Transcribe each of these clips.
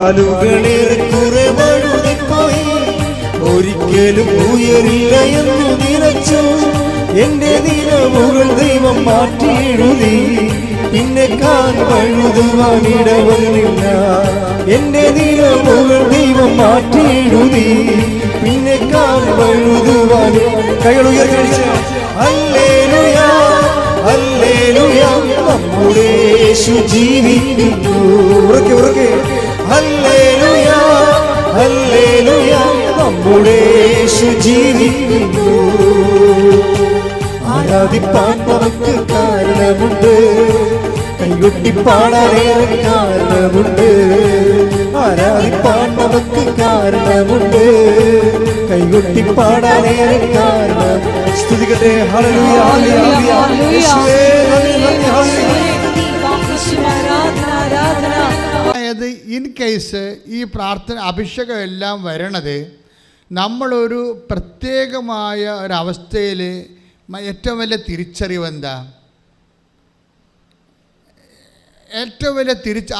കാലുകളേറെ വഴുതിപ്പോയി, ഒരിക്കലും ഉയരില്ല എന്നു നിലച്ചു. എന്റെ നിലവുകൾ ദൈവം മാറ്റിയെഴുതി, പിന്നെ കാൽ വഴുതുവാൻ ഇടവന്നില്ല. എന്റെ നിലവുകൾ ദൈവം മാറ്റിയെഴുതി, പിന്നെ കാൽ വഴുതുവാൻ. കൈകൾ ഉയർത്തി ഹല്ലേലൂയ ഹല്ലേലൂയ, നമ്മുടെ യേശു ജീവിക്കുന്നു. ഉറക്കെ ഉറക്കെ ഹല്ലേലൂയ ഹല്ലേലൂയ, നമ്മുടെ യേശു ജീവിക്കുന്നു. ആരാധിപ്പാൻ നമുക്ക് കാരണമുണ്ട്, കൈകൊട്ടി പാടാനേറെ കാരണമുണ്ട്. ആരാധിപ്പാൻ നമുക്ക് കാരണമുണ്ട്, കൈകൊട്ടി പാടാനേറെ കാരണം. സ്തുതിക്കട്ടെ ഹല്ലേലൂയ ഹല്ലേലൂയ യേശുവേ നന്ദി നന്ദി ഹല്ലേലൂയ. അതായത് ഇൻ കേസ് ഈ പ്രാർത്ഥന അഭിഷേകം എല്ലാം വരണത് നമ്മളൊരു പ്രത്യേകമായ ഒരവസ്ഥയിൽ ഏറ്റവും വലിയ തിരിച്ചറിവ് എന്താ? ഏറ്റവും വലിയ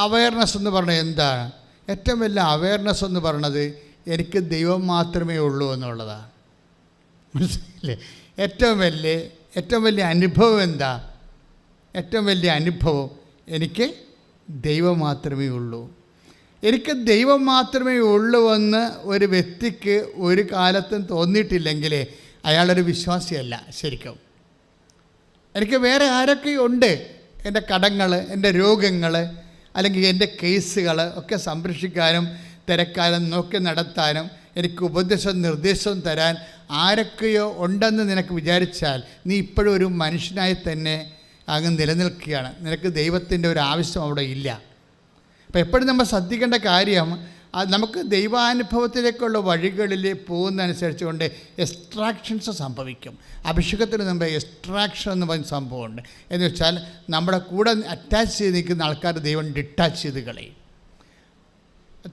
അവയർനെസ് എന്ന് പറഞ്ഞത് എന്താണ്? ഏറ്റവും വലിയ അവയർനെസ് എന്ന് പറഞ്ഞത് എനിക്ക് ദൈവം മാത്രമേ ഉള്ളൂ എന്നുള്ളതാണ്. മനസ്സിലായില്ലേ? ഏറ്റവും വലിയ അനുഭവം എന്താ? ഏറ്റവും വലിയ അനുഭവം എനിക്ക് ദൈവം മാത്രമേ ഉള്ളൂ. എനിക്ക് ദൈവം മാത്രമേ ഉള്ളൂ എന്ന് ഒരു വ്യക്തിക്ക് ഒരു കാലത്തും തോന്നിയിട്ടില്ലെങ്കിൽ അയാളൊരു വിശ്വാസിയല്ല ശരിക്കും. എനിക്ക് വേറെ ആരൊക്കെയുണ്ട്, എൻ്റെ കടങ്ങൾ, എൻ്റെ രോഗങ്ങൾ, അല്ലെങ്കിൽ എൻ്റെ കേസുകൾ ഒക്കെ സംരക്ഷിക്കാനും തിരക്കാനും നോക്കി നടത്താനും എനിക്ക് ഉപദേശവും നിർദ്ദേശവും തരാൻ ആരൊക്കെയോ ഉണ്ടെന്ന് നിനക്ക് വിചാരിച്ചാൽ നീ ഇപ്പോഴും ഒരു മനുഷ്യനായി തന്നെ അങ്ങ് നിലനിൽക്കുകയാണ്. നിനക്ക് ദൈവത്തിൻ്റെ ഒരു ആവശ്യം അവിടെ ഇല്ല. അപ്പോൾ എപ്പോഴും നമ്മൾ ശ്രദ്ധിക്കേണ്ട കാര്യം, നമുക്ക് ദൈവാനുഭവത്തിലേക്കുള്ള വഴികളിൽ പോകുന്നതനുസരിച്ച് കൊണ്ട് എക്സ്ട്രാക്ഷൻസ് സംഭവിക്കും. അഭിഷേകത്തിന് മുമ്പ് എക്സ്ട്രാക്ഷൻ എന്ന് പറയുന്ന സംഭവമുണ്ട്. എന്ന് വെച്ചാൽ നമ്മുടെ കൂടെ അറ്റാച്ച് ചെയ്ത് നിൽക്കുന്ന ആൾക്കാർ ദൈവം ഡിറ്റാച്ച് ചെയ്ത് കളയും.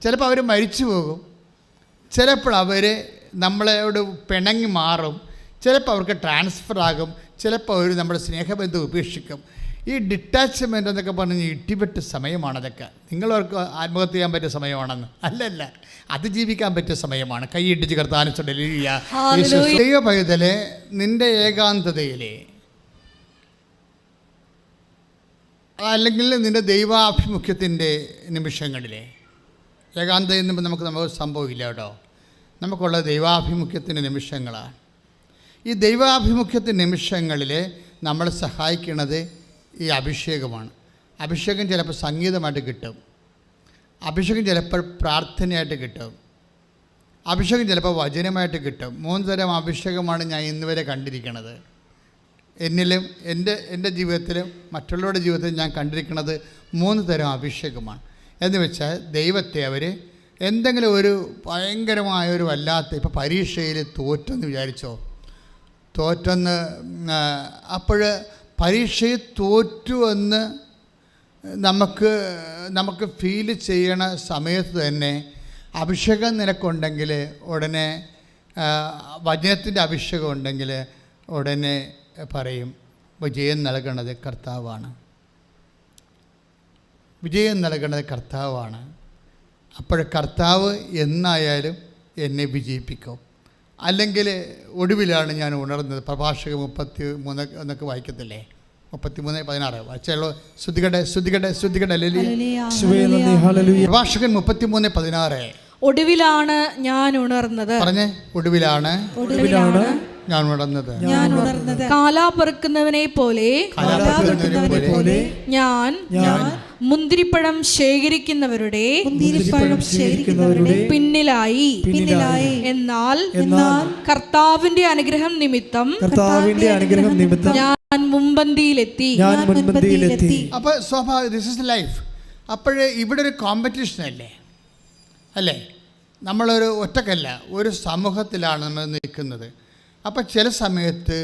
ചിലപ്പോൾ അവർ മരിച്ചു പോകും, ചിലപ്പോൾ അവർ നമ്മളോട് പിണങ്ങി മാറും, ചിലപ്പോൾ അവർക്ക് ട്രാൻസ്ഫർ ആകും, ചിലപ്പോൾ അവർ നമ്മുടെ സ്നേഹബന്ധം ഉപേക്ഷിക്കും. ഈ ഡിറ്റാച്ച്മെൻ്റ് എന്നൊക്കെ പറഞ്ഞ് ഇടിപെട്ട സമയമാണതൊക്കെ. നിങ്ങളവർക്ക് ആത്മഹത്യ ചെയ്യാൻ പറ്റിയ സമയമാണെന്ന് അല്ലല്ല, അതിജീവിക്കാൻ പറ്റിയ സമയമാണ്. കൈയിട്ടിച്ച് കർത്താനുസരിച്ച് ദൈവ പൈതലെ, നിൻ്റെ ഏകാന്തതയിലെ അല്ലെങ്കിൽ നിൻ്റെ ദൈവാഭിമുഖ്യത്തിൻ്റെ നിമിഷങ്ങളിലെ, ഏകാന്തതയിൽ നിന്ന് നമുക്ക് സംഭവമില്ല കേട്ടോ, നമുക്കുള്ള ദൈവാഭിമുഖ്യത്തിൻ്റെ നിമിഷങ്ങളാണ്. ഈ ദൈവാഭിമുഖ്യത്തിൻ്റെ നിമിഷങ്ങളിൽ നമ്മളെ സഹായിക്കുന്നത് ഈ അഭിഷേകമാണ്. അഭിഷേകം ചിലപ്പോൾ സംഗീതമായിട്ട് കിട്ടും, അഭിഷേകം ചിലപ്പോൾ പ്രാർത്ഥനയായിട്ട് കിട്ടും, അഭിഷേകം ചിലപ്പോൾ വചനമായിട്ട് കിട്ടും. 3 തരം അഭിഷേകമാണ് ഞാൻ ഇന്നുവരെ കണ്ടിരിക്കുന്നത്. എന്നിലും എൻ്റെ ജീവിതത്തിലും മറ്റുള്ളവരുടെ ജീവിതത്തിലും ഞാൻ കണ്ടിരിക്കുന്നത് 3 തരം അഭിഷേകമാണ്. എന്ന് വെച്ചാൽ ദൈവത്തെ അവർ എന്തെങ്കിലും ഒരു ഭയങ്കരമായൊരു വല്ലാത്ത, ഇപ്പോൾ പരീക്ഷയിൽ തോറ്റെന്ന് വിചാരിച്ചോ, തോറ്റെന്ന് അപ്പോൾ പരീക്ഷയിൽ തോറ്റുവെന്ന് നമുക്ക് ഫീൽ ചെയ്യണ സമയത്ത് തന്നെ അഭിഷേകം നിനക്കുണ്ടെങ്കിൽ ഉടനെ, വചനത്തിൻ്റെ അഭിഷേകം ഉണ്ടെങ്കിൽ ഉടനെ പറയും വിജയം നൽകണത് കർത്താവാണ്, വിജയം നൽകണത് കർത്താവാണ്. അപ്പോൾ കർത്താവ് എന്നായാലും എന്നെ വിജയിപ്പിക്കും. അല്ലെങ്കിൽ ഒടുവിലാണ് ഞാൻ ഉണർന്നത്. പ്രഭാഷകൻ 33 എന്നൊക്കെ വായിക്കത്തില്ലേ, 33:16 വായിച്ചുള്ളൂ. പ്രഭാഷകൻ 33:16 ഒടുവിലാണ് ഞാൻ ഉണർന്നത്. പറഞ്ഞേ, ഒടുവിലാണ് ഞാൻ ഉണർന്നത്. കാലാപെറുക്കുന്നവനെ പോലെ ഞാൻ മുന്തിരിപ്പഴം ശേഖരിക്കുന്നവരുടെ പിന്നിലായി. എന്നാൽ കർത്താവിന്റെ അനുഗ്രഹം നിമിത്തം ഞാൻ മുൻപന്തിയിലെത്തി. അപ്പോൾ സ്വാഭാവിക ദിസ് ഇസ് ലൈഫ്. അപ്പോഴേ ഇവിടെ ഒരു കോമ്പറ്റീഷൻ അല്ലേ? നമ്മളൊരു ഒറ്റക്കല്ല, ഒരു സമൂഹത്തിലാണ് നമ്മൾ നിൽക്കുന്നത്. അപ്പം ചില സമയത്ത്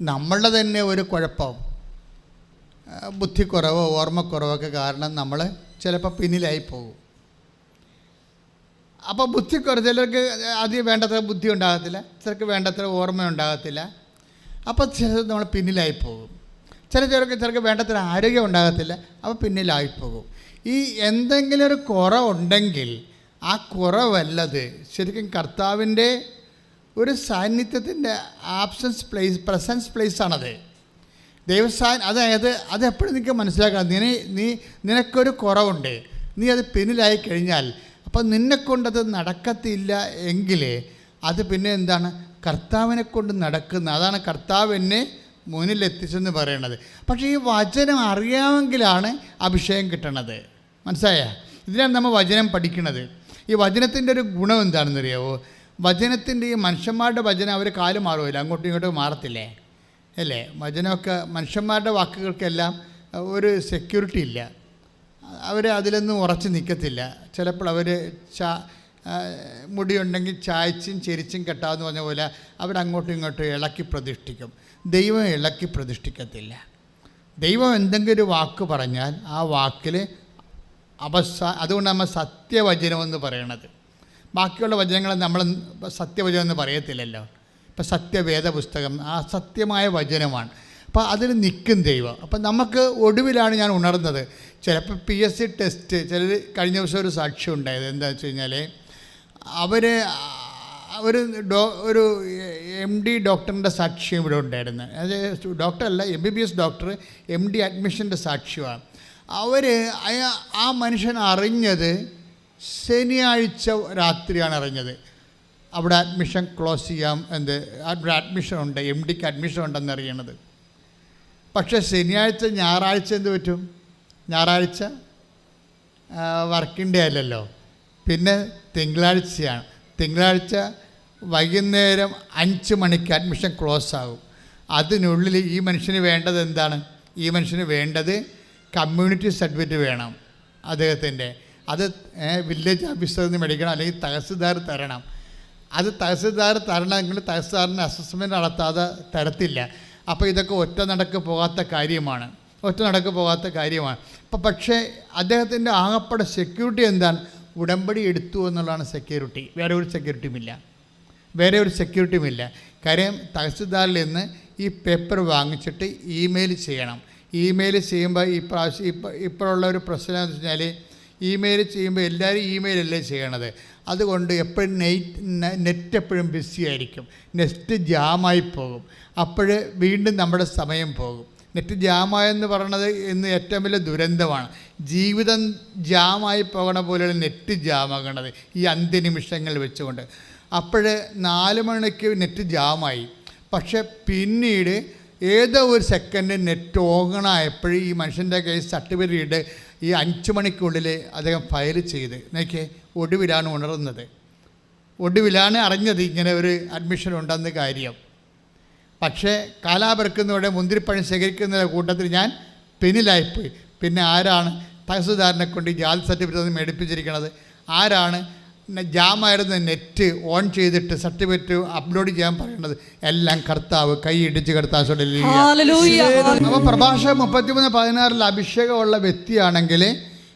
നമ്മളുടെ തന്നെ ഒരു കുഴപ്പം, ബുദ്ധിക്കുറവോ ഓർമ്മക്കുറവൊക്കെ കാരണം നമ്മൾ ചിലപ്പോൾ പിന്നിലായി പോകും. അപ്പോൾ ചിലർക്ക് അധികം വേണ്ടത്ര ബുദ്ധി ഉണ്ടാകത്തില്ല, ചിലർക്ക് വേണ്ടത്ര ഓർമ്മ ഉണ്ടാകത്തില്ല. അപ്പോൾ ചിലർ നമ്മൾ പിന്നിലായി പോകും. ചിലർക്ക് വേണ്ടത്ര ആരോഗ്യം ഉണ്ടാകത്തില്ല, അപ്പോൾ പിന്നിലായി പോകും. ഈ എന്തെങ്കിലും ഒരു കുറവുണ്ടെങ്കിൽ ആ കുറവല്ലത് ശരിക്കും കർത്താവിൻ്റെ ഒരു സാന്നിധ്യത്തിൻ്റെ പ്രസൻസ് പ്ലേസാണത്. അതായത് അതെപ്പോഴും നിങ്ങൾക്ക് മനസ്സിലാക്കണം. നിനക്കൊരു കുറവുണ്ട്, നീ അത് പിന്നിലായി കഴിഞ്ഞാൽ അപ്പം നിന്നെക്കൊണ്ടത് നടക്കത്തില്ല എങ്കിൽ അത് പിന്നെ എന്താണ്? കർത്താവിനെ കൊണ്ട് നടക്കുന്ന, അതാണ് കർത്താവ് എന്നെ മുന്നിലെത്തിച്ചെന്ന് പറയണത്. പക്ഷേ ഈ വചനം അറിയാമെങ്കിലാണ് അഭിഷേകം കിട്ടണത്. മനസ്സിലായ? ഇതിനാണ് നമ്മൾ വചനം പഠിക്കുന്നത്. ഈ വചനത്തിൻ്റെ ഒരു ഗുണം എന്താണെന്നറിയാവോ? വചനത്തിൻ്റെ ഈ മനുഷ്യന്മാരുടെ വചനം അവർ കാല് മാറുമല്ലോ, അങ്ങോട്ടും ഇങ്ങോട്ടും മാറത്തില്ലേ അല്ലേ? വചനമൊക്കെ മനുഷ്യന്മാരുടെ വാക്കുകൾക്കെല്ലാം ഒരു സെക്യൂരിറ്റി ഇല്ല, അവർ അതിലൊന്നും ഉറച്ച് നിൽക്കത്തില്ല. ചിലപ്പോൾ അവർ മുടിയുണ്ടെങ്കിൽ ചായച്ചും ചെരിച്ചും കെട്ടാമെന്ന് പറഞ്ഞ പോലെ അവരങ്ങോട്ടും ഇങ്ങോട്ടും ഇളക്കി പ്രതിഷ്ഠിക്കും. ദൈവം ഇളക്കി പ്രതിഷ്ഠിക്കത്തില്ല. ദൈവം എന്തെങ്കിലും ഒരു വാക്ക് പറഞ്ഞാൽ ആ വാക്കിൽ അതുകൊണ്ട് നമ്മൾ സത്യവചനമെന്ന് പറയണത്. ബാക്കിയുള്ള വചനങ്ങൾ നമ്മൾ സത്യവചനം എന്ന് പറയത്തില്ലല്ലോ. ഇപ്പം സത്യവേദ പുസ്തകം ആ സത്യമായ വചനമാണ്. അപ്പോൾ അതിൽ നിൽക്കും ദൈവം. അപ്പം നമുക്ക് ഒടുവിലാണ് ഞാൻ ഉണർന്നത്. ചിലപ്പോൾ PSC ടെസ്റ്റ്, ചിലർ കഴിഞ്ഞ ദിവസം ഒരു സാക്ഷ്യം ഉണ്ടായത് എന്താണെന്ന് വെച്ച് കഴിഞ്ഞാൽ ഒരു MD ഡോക്ടറിൻ്റെ സാക്ഷ്യം ഇവിടെ ഉണ്ടായിരുന്നു. അത് ഡോക്ടറല്ല, MBBS ഡോക്ടർ, MD അഡ്മിഷൻ്റെ സാക്ഷ്യമാണ്. ആ മനുഷ്യൻ അറിഞ്ഞത് ശനിയാഴ്ച രാത്രിയാണ് അറിഞ്ഞത്. അവിടെ അഡ്മിഷൻ ക്ലോസ് ചെയ്യാം, അവിടെ അഡ്മിഷൻ ഉണ്ട്, MDക്ക് അഡ്മിഷൻ ഉണ്ടെന്ന് അറിയണത്. പക്ഷേ ഞായറാഴ്ച എന്ത് പറ്റും? ഞായറാഴ്ച വർക്കിംഗ് ഡേ അല്ലല്ലോ, പിന്നെ തിങ്കളാഴ്ചയാണ്. തിങ്കളാഴ്ച വൈകുന്നേരം 5 മണിക്ക് അഡ്മിഷൻ ക്ലോസ് ആകും. അതിനുള്ളിൽ ഈ മനുഷ്യന് വേണ്ടത് എന്താണ്? ഈ മനുഷ്യന് വേണ്ടത് കമ്മ്യൂണിറ്റി സർട്ടിഫിക്കറ്റ് വേണം അദ്ദേഹത്തിൻ്റെ. അത് വില്ലേജ് ഓഫീസറിൽ നിന്ന് മേടിക്കണം, അല്ലെങ്കിൽ തഹസിൽദാർ തരണം. അത് തഹസിൽദാർ തരണമെങ്കിൽ തഹസിൽദാറിന് അസസ്മെൻറ്റ് നടത്താതെ തരത്തില്ല. അപ്പോൾ ഇതൊക്കെ ഒറ്റ നടക്ക് പോകാത്ത കാര്യമാണ്. അപ്പോൾ പക്ഷേ അദ്ദേഹത്തിൻ്റെ ആകപ്പാടെ സെക്യൂരിറ്റി എന്താണ്? ഉടമ്പടി എടുത്തു എന്നുള്ളതാണ് സെക്യൂരിറ്റി. വേറെ ഒരു സെക്യൂരിറ്റിയുമില്ല. കാര്യം തഹസിൽദാറിൽ നിന്ന് ഈ പേപ്പർ വാങ്ങിച്ചിട്ട് ഇമെയിൽ ചെയ്യണം. ഇമെയിൽ ചെയ്യുമ്പോൾ ഇപ്പോഴുള്ള ഒരു പ്രശ്നം എന്ന് വെച്ചാൽ ഇമെയിൽ ചെയ്യുമ്പോൾ എല്ലാവരും ഇമെയിലല്ലേ ചെയ്യണത്. അതുകൊണ്ട് എപ്പോഴും നെറ്റ് എപ്പോഴും ബിസി ആയിരിക്കും. നെറ്റ് ജാമായി പോകും. അപ്പോൾ വീണ്ടും നമ്മുടെ സമയം പോകും. നെറ്റ് ജാമായെന്ന് പറയണത് ഇന്ന് ഏറ്റവും വലിയ ദുരന്തമാണ്. ജീവിതം ജാമായി പോകണ പോലെയാണ് നെറ്റ് ജാമാകണത് ഈ അന്ത്യനിമിഷങ്ങൾ വെച്ചുകൊണ്ട്. അപ്പോൾ 4 മണിക്ക് നെറ്റ് ജാമായി. പക്ഷെ പിന്നീട് ഏതോ ഒരു സെക്കൻഡ് നെറ്റ് ഓണായപ്പോഴും ഈ മനുഷ്യൻ്റെ കയ്യിൽ സർട്ടിഫിക്കറ്റ് ഈ 5 മണിക്കുള്ളിൽ അദ്ദേഹം ഫയൽ ചെയ്ത് നോക്കിയേ. ഒടുവിലാണ് ഉണർന്നത്, ഒടുവിലാണ് അറിഞ്ഞത് ഇങ്ങനെ ഒരു അഡ്മിഷൻ ഉണ്ടെന്ന് കാര്യം. പക്ഷേ കാലാപെറുക്കുന്നതോടെ മുന്തിരിപ്പഴം ശേഖരിക്കുന്ന കൂട്ടത്തിൽ ഞാൻ പിന്നിലായിപ്പോയി. പിന്നെ ആരാണ് തഹസിൽദാറിനെ കൊണ്ട് ഈ ജാതി സർട്ടിഫിക്കറ്റ് മേടിപ്പിച്ചിരിക്കുന്നത്? ആരാണ് ജാമായിരുന്ന നെറ്റ് ഓൺ ചെയ്തിട്ട് സർട്ടിഫിക്കറ്റ് അപ്ലോഡ് ചെയ്യാൻ പറയുന്നത്? എല്ലാം കർത്താവ്. കൈയിടിച്ച് കർത്താവ്. അപ്പോൾ പ്രഭാഷകൻ 33:16 അഭിഷേകമുള്ള വ്യക്തിയാണെങ്കിൽ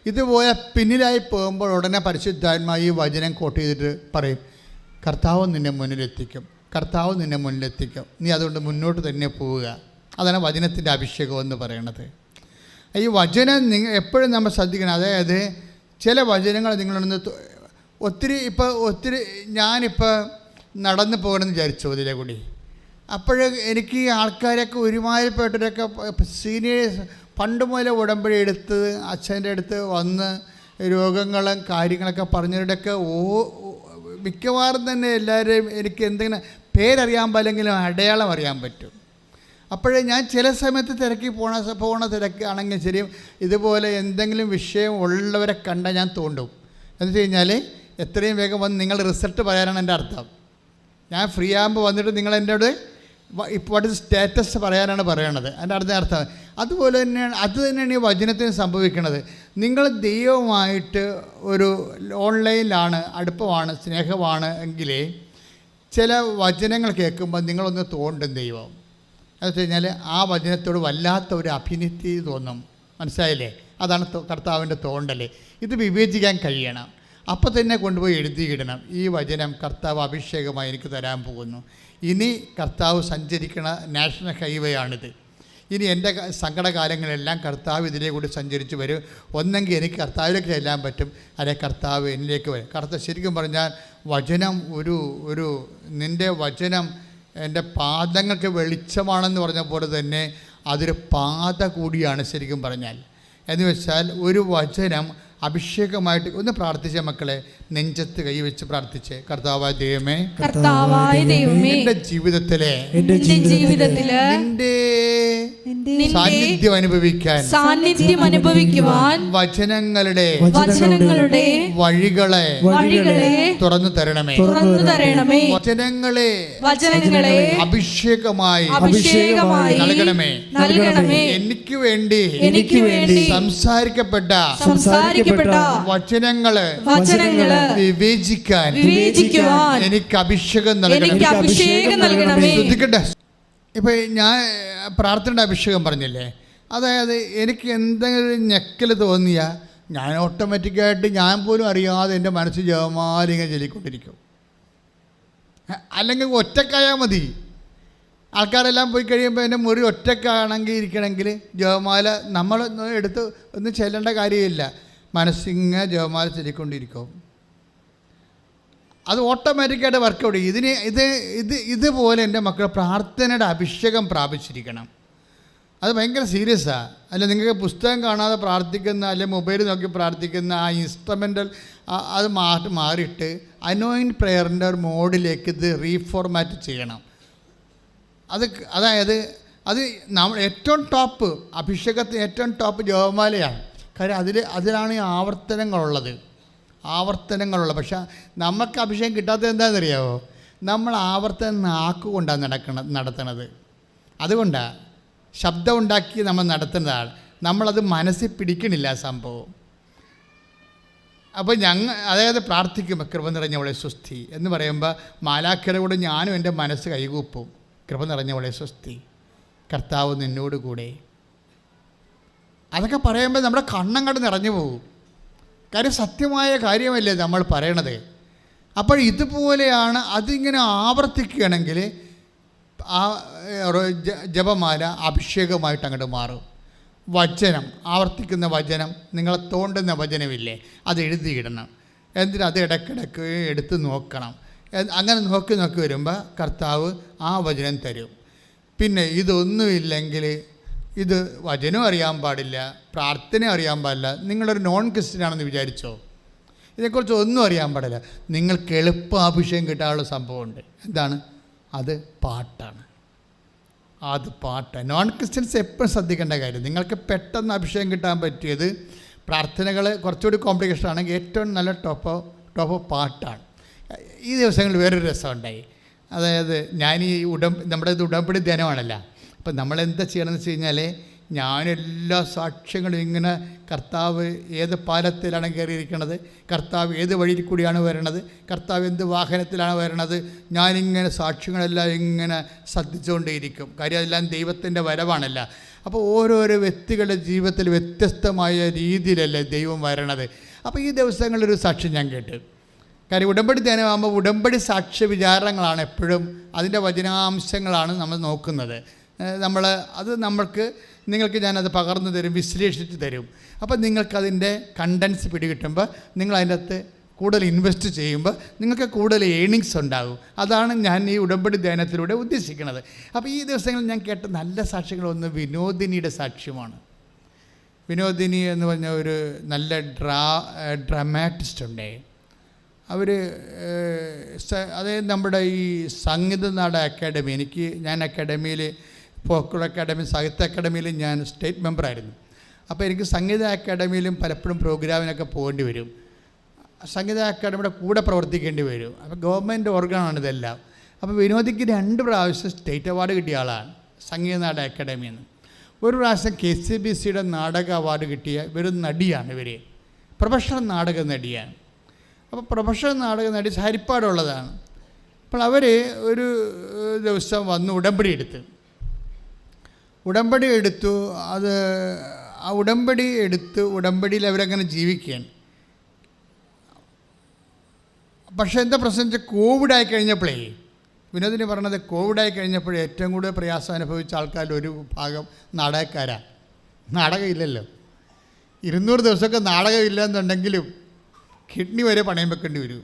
ഇതുപോലെ പിന്നിലായി പോകുമ്പോൾ ഉടനെ പരിശുദ്ധാത്മാ ഈ വചനം കോട്ട് ചെയ്തിട്ട് പറയും, കർത്താവ് നിന്നെ മുന്നിലെത്തിക്കും, നീ അതുകൊണ്ട് മുന്നോട്ട് തന്നെ പോവുക. അതാണ് വചനത്തിൻ്റെ അഭിഷേകം എന്ന് പറയണത്. ഈ വചനം എപ്പോഴും നമ്മൾ ശ്രദ്ധിക്കണം. അതായത് ചില വചനങ്ങൾ നിങ്ങളൊന്ന് ഒത്തിരി ഞാനിപ്പോൾ നടന്നു പോകണമെന്ന് വിചാരിച്ചു ഇതിലെ കൂടി. അപ്പോൾ എനിക്ക് ഈ ആൾക്കാരൊക്കെ ഒരുമാതിരിപ്പെട്ടവരൊക്കെ സീനിയേഴ്സ് പണ്ട് മുതലേ ഉടമ്പടി എടുത്ത് അച്ഛൻ്റെ അടുത്ത് വന്ന് രോഗങ്ങളും കാര്യങ്ങളൊക്കെ പറഞ്ഞവരുടെയൊക്കെ മിക്കവാറും തന്നെ എല്ലാവരെയും എനിക്ക് എന്തെങ്കിലും പേരറിയാൻ പാടില്ലെങ്കിലും അടയാളം അറിയാൻ പറ്റും. അപ്പോഴേ ഞാൻ ചില സമയത്ത് തിരക്കി പോണ തിരക്കാണെങ്കിൽ ശരി, ഇതുപോലെ എന്തെങ്കിലും വിഷയം ഉള്ളവരെ കണ്ടാൽ ഞാൻ തോണ്ടും. എന്ന് വെച്ച് കഴിഞ്ഞാൽ എത്രയും വേഗം വന്ന് നിങ്ങൾ റിസൾട്ട് പറയാനാണ് എൻ്റെ അർത്ഥം. ഞാൻ ഫ്രീ ആകുമ്പോൾ വന്നിട്ട് നിങ്ങൾ എന്നോട് ഇപ്പോൾ സ്റ്റാറ്റസ് പറയാനാണ് പറയണത്. എൻ്റെ അർത്ഥം അതുപോലെ തന്നെയാണ്. അത് തന്നെയാണ് ഈ വചനത്തിന് സംഭവിക്കുന്നത്. നിങ്ങൾ ദൈവമായിട്ട് ഒരു ഓൺലൈനിലാണ്, അടുപ്പമാണ്, സ്നേഹമാണ് എങ്കിലേ ചില വചനങ്ങൾ കേൾക്കുമ്പോൾ നിങ്ങളൊന്ന് തോണ്ടും ദൈവം. എന്ന് വെച്ച് കഴിഞ്ഞാൽ ആ വചനത്തോട് വല്ലാത്ത ഒരു അഭിനിറ്റി തോന്നും. മനസ്സിലായില്ലേ? അതാണ് കർത്താവിൻ്റെ തോണ്ടൽ. ഇത് വിവേചിക്കാൻ കഴിയണം. അപ്പം തന്നെ കൊണ്ടുപോയി എഴുതിയിടണം. ഈ വചനം കർത്താവ് അഭിഷേകമായി എനിക്ക് തരാൻ പോകുന്നു. ഇനി കർത്താവ് സഞ്ചരിക്കണ നാഷണൽ ഹൈവേ ആണിത്. ഇനി എൻ്റെ സങ്കടകാലങ്ങളെല്ലാം കർത്താവ് ഇതിലെ കൂടി സഞ്ചരിച്ച് വരും. ഒന്നെങ്കിൽ എനിക്ക് കർത്താവിലേക്ക് ചെല്ലാൻ പറ്റും, അല്ലെങ്കിൽ കർത്താവ് എന്നിലേക്ക് വരും. കർത്താവ് ശരിക്കും പറഞ്ഞാൽ വചനം ഒരു നിൻ്റെ വചനം എൻ്റെ പാദങ്ങൾക്ക് വെളിച്ചമാണെന്ന് പറഞ്ഞ പോലെ തന്നെ അതൊരു പാത കൂടിയാണ് ശരിക്കും പറഞ്ഞാൽ. എന്ന് വെച്ചാൽ ഒരു വചനം അഭിഷേകമായിട്ട് ഒന്ന് പ്രാർത്ഥിച്ച മക്കളെ, നെഞ്ചത്ത് കൈവച്ച് പ്രാർത്ഥിച്ച്, കർത്താവായ ദൈവമേ, എൻ്റെ ജീവിതത്തിലെ നിന്റെ സാന്നിധ്യം അനുഭവിക്കുവാൻ വചനങ്ങളുടെ വഴികളെ തുറന്നു തരണമേ. വചനങ്ങളെ അഭിഷേകമായി നൽകണമേ. എനിക്ക് വേണ്ടി സംസാരിക്കപ്പെട്ട വചനങ്ങള് വിവേചിക്കാൻ എനിക്ക് അഭിഷേകം നൽകണമേ. ഇപ്പൊ ഞാൻ പ്രാർത്ഥനയുടെ അഭിഷേകം പറഞ്ഞില്ലേ, അതായത് എനിക്ക് എന്തെങ്കിലും ഞെക്കൽ തോന്നിയാൽ ഞാൻ ഓട്ടോമാറ്റിക്കായിട്ട് ഞാൻ പോലും അറിയാതെ എൻ്റെ മനസ്സ് ജപമാലിങ്ങനെ ചൊല്ലിക്കൊണ്ടിരിക്കും. അല്ലെങ്കിൽ ഒറ്റക്കായാൽ മതി. ആൾക്കാരെല്ലാം പോയി കഴിയുമ്പോൾ എൻ്റെ മുറി ഒറ്റക്കാണെങ്കിൽ ഇരിക്കണമെങ്കിൽ ജപമാല നമ്മൾ എടുത്ത് ഒന്നും ചെല്ലേണ്ട കാര്യമില്ല, മനസ്സിങ്ങനെ ജപമാല ചൊല്ലിക്കൊണ്ടിരിക്കും. അത് ഓട്ടോമാറ്റിക്കായിട്ട് വർക്കൗട്ട് ചെയ്യും. ഇതുപോലെ എൻ്റെ മക്കൾ പ്രാർത്ഥനയുടെ അഭിഷേകം പ്രാപിച്ചിരിക്കണം. അത് ഭയങ്കര സീരിയസാണ്. അല്ല നിങ്ങൾക്ക് പുസ്തകം കാണാതെ പ്രാർത്ഥിക്കുന്ന, അല്ലെങ്കിൽ മൊബൈൽ നോക്കി പ്രാർത്ഥിക്കുന്ന ആ ഇൻസ്ട്രുമെൻ്റൽ അത് മാറിയിട്ട് അനോയിൻറ്റ് പ്രയറിൻ്റെ ഒരു മോഡിലേക്ക് ഇത് റീഫോർമാറ്റ് ചെയ്യണം. അതായത് നമ്മൾ ഏറ്റവും ടോപ്പ് അഭിഷേകത്തിന് ഏറ്റവും ടോപ്പ് ജപമാലയാണ്. കാര്യം അതിലാണ് ഈ ആവർത്തനങ്ങളുള്ളത്. പക്ഷെ നമുക്ക് അഭിഷേകം കിട്ടാത്തത് എന്താണെന്നറിയാമോ? നമ്മൾ ആവർത്തനം നാക്കുകൊണ്ടാണ് നടത്തുന്നത്. അതുകൊണ്ടാണ് ശബ്ദം ഉണ്ടാക്കി നമ്മൾ നടത്തുന്നതാണ്. നമ്മളത് മനസ്സിൽ പിടിക്കണില്ല സംഭവം. അപ്പോൾ അതായത് പ്രാർത്ഥിക്കുമ്പോൾ കൃപ നിറഞ്ഞവളെ സ്വസ്തി എന്ന് പറയുമ്പോൾ മാലാഖയുടെ കൂടെ ഞാനും എൻ്റെ മനസ്സ് കൈകൂപ്പും. കൃപ നിറഞ്ഞവളെ സ്വസ്തി, കർത്താവ് നിന്നോട് കൂടെ. അതൊക്കെ പറയുമ്പോൾ നമ്മുടെ കണ്ണങ്ങോട്ട് നിറഞ്ഞു പോകും. കാര്യം സത്യമായ കാര്യമല്ലേ നമ്മൾ പറയണത്. അപ്പോൾ ഇതുപോലെയാണ് അതിങ്ങനെ ആവർത്തിക്കുകയാണെങ്കിൽ ആ ജപമാല അഭിഷേകമായിട്ട് അങ്ങോട്ട് മാറും. വചനം ആവർത്തിക്കുന്ന വചനം, നിങ്ങളെ തോണ്ടുന്ന വചനമില്ലേ, അത് എഴുതിയിടണം. എന്തിനും അത് ഇടയ്ക്കിടയ്ക്ക് എടുത്ത് നോക്കണം. അങ്ങനെ നോക്കി വരുമ്പോൾ കർത്താവ് ആ വചനം തരും. പിന്നെ ഇതൊന്നുമില്ലെങ്കിൽ ഇത് വചനം അറിയാൻ പാടില്ല, പ്രാർത്ഥന അറിയാൻ പാടില്ല. നിങ്ങളൊരു നോൺ ക്രിസ്ത്യനാണെന്ന് വിചാരിച്ചോ, ഇതിനെക്കുറിച്ച് ഒന്നും അറിയാൻ പാടില്ല. നിങ്ങൾക്ക് എളുപ്പം അഭിഷേകം കിട്ടാനുള്ള സംഭവമുണ്ട്. എന്താണ് അത്? പാട്ടാണ്. നോൺ ക്രിസ്ത്യൻസ് എപ്പോഴും ശ്രദ്ധിക്കേണ്ട കാര്യം, നിങ്ങൾക്ക് പെട്ടെന്ന് അഭിഷേകം കിട്ടാൻ പറ്റിയത് പ്രാർത്ഥനകൾ കുറച്ചുകൂടി കോംപ്ലിക്കേഷൻ ആണെങ്കിൽ ഏറ്റവും നല്ല ടോപ്പ് പാട്ടാണ്. ഈ ദിവസങ്ങളിൽ വേറൊരു രസമുണ്ടായി. അതായത് ഞാൻ നമ്മുടെ ഉടമ്പടി ധ്യാനമാണല്ലോ. അപ്പം നമ്മളെന്താ ചെയ്യണമെന്ന് വെച്ച് കഴിഞ്ഞാൽ, ഞാനെല്ലാ സാക്ഷ്യങ്ങളും ഇങ്ങനെ കർത്താവ് ഏത് പാലത്തിലാണ് കയറിയിരിക്കണത്, കർത്താവ് ഏത് വഴിയിൽ കൂടിയാണ് വരണത്, കർത്താവ് എന്ത് വാഹനത്തിലാണ് വരണത്, ഞാനിങ്ങനെ സാക്ഷ്യങ്ങളെല്ലാം ഇങ്ങനെ ശ്രദ്ധിച്ചുകൊണ്ടേയിരിക്കും. കാര്യം അതെല്ലാം ദൈവത്തിൻ്റെ വരവാണല്ല. അപ്പോൾ ഓരോരോ വ്യക്തികളുടെ ജീവിതത്തിൽ വ്യത്യസ്തമായ രീതിയിലല്ലേ ദൈവം വരണത്. അപ്പോൾ ഈ ദിവസങ്ങളിലൊരു സാക്ഷ്യം ഞാൻ കേട്ടു. കാര്യം ഉടമ്പടി ധ്യാനമാകുമ്പോൾ ഉടമ്പടി സാക്ഷ്യ വിചാരങ്ങളാണ് എപ്പോഴും, അതിൻ്റെ വചനാംശങ്ങളാണ് നമ്മൾ നോക്കുന്നത്. നിങ്ങൾക്ക് ഞാനത് പകർന്നു തരും, വിശ്ലേഷിച്ച് തരും. അപ്പോൾ നിങ്ങൾക്കതിൻ്റെ കണ്ടൻസ് പിടികിട്ടുമ്പോൾ നിങ്ങൾ അതിൻ്റെ അകത്ത് കൂടുതൽ ഇൻവെസ്റ്റ് ചെയ്യുമ്പോൾ നിങ്ങൾക്ക് കൂടുതൽ ഏണിങ്സ് ഉണ്ടാകും. അതാണ് ഞാൻ ഈ ഉടമ്പടി ധ്യാനത്തിലൂടെ ഉദ്ദേശിക്കുന്നത്. അപ്പോൾ ഈ ദിവസങ്ങളിൽ ഞാൻ കേട്ട നല്ല സാക്ഷ്യങ്ങളൊന്ന് വിനോദിനിയുടെ സാക്ഷ്യമാണ്. വിനോദിനി എന്ന് പറഞ്ഞ ഒരു നല്ല ഡ്രാമാറ്റിസ്റ്റ് ഉണ്ട്. അതായത് നമ്മുടെ ഈ സംഗീത നാട അക്കാഡമി, ഞാൻ അക്കാഡമിയിൽ ഫോക്കൽ അക്കാഡമി, സാഹിത്യ അക്കാഡമിയിൽ ഞാൻ സ്റ്റേറ്റ് മെമ്പറായിരുന്നു. അപ്പോൾ എനിക്ക് സംഗീത അക്കാഡമിയിലും പലപ്പോഴും പ്രോഗ്രാമിനൊക്കെ പോകേണ്ടി വരും. സംഗീത അക്കാഡമിയുടെ കൂടെ പ്രവർത്തിക്കേണ്ടി വരും. അപ്പോൾ ഗവൺമെൻറ് ഓർഗനാണ് ഇതെല്ലാം. അപ്പോൾ വിനോദിക്ക് 2 പ്രാവശ്യം സ്റ്റേറ്റ് അവാർഡ് കിട്ടിയ ആളാണ് സംഗീത നാട അക്കാഡമിയിൽ നിന്ന്. ഒരു പ്രാവശ്യം KCBCയുടെ നാടക അവാർഡ് കിട്ടിയ ഒരു നടിയാണ്. പ്രൊഫഷണൽ നാടക നടിയാണ്. അപ്പോൾ പ്രൊഫഷണൽ നാടക നടി ഹരിപ്പാടുള്ളതാണ്. അപ്പോൾ അവർ ഒരു ദിവസം വന്ന് ഉടമ്പടി എടുത്തു. ഉടമ്പടിയിൽ അവരങ്ങനെ ജീവിക്കുകയാണ്. പക്ഷേ എന്താ പ്രശ്നം വെച്ചാൽ കോവിഡായി കഴിഞ്ഞപ്പോഴേ വിനോദിന് പറഞ്ഞത് കോവിഡായി കഴിഞ്ഞപ്പോൾ ഏറ്റവും കൂടുതൽ പ്രയാസം അനുഭവിച്ച ആൾക്കാരിൽ ഒരു ഭാഗം നാടകക്കാരാണ്. നാടകമില്ലല്ലോ. 200 ദിവസമൊക്കെ നാടകമില്ല എന്നുണ്ടെങ്കിലും കിഡ്നി വരെ പണയം വെക്കേണ്ടി വരും.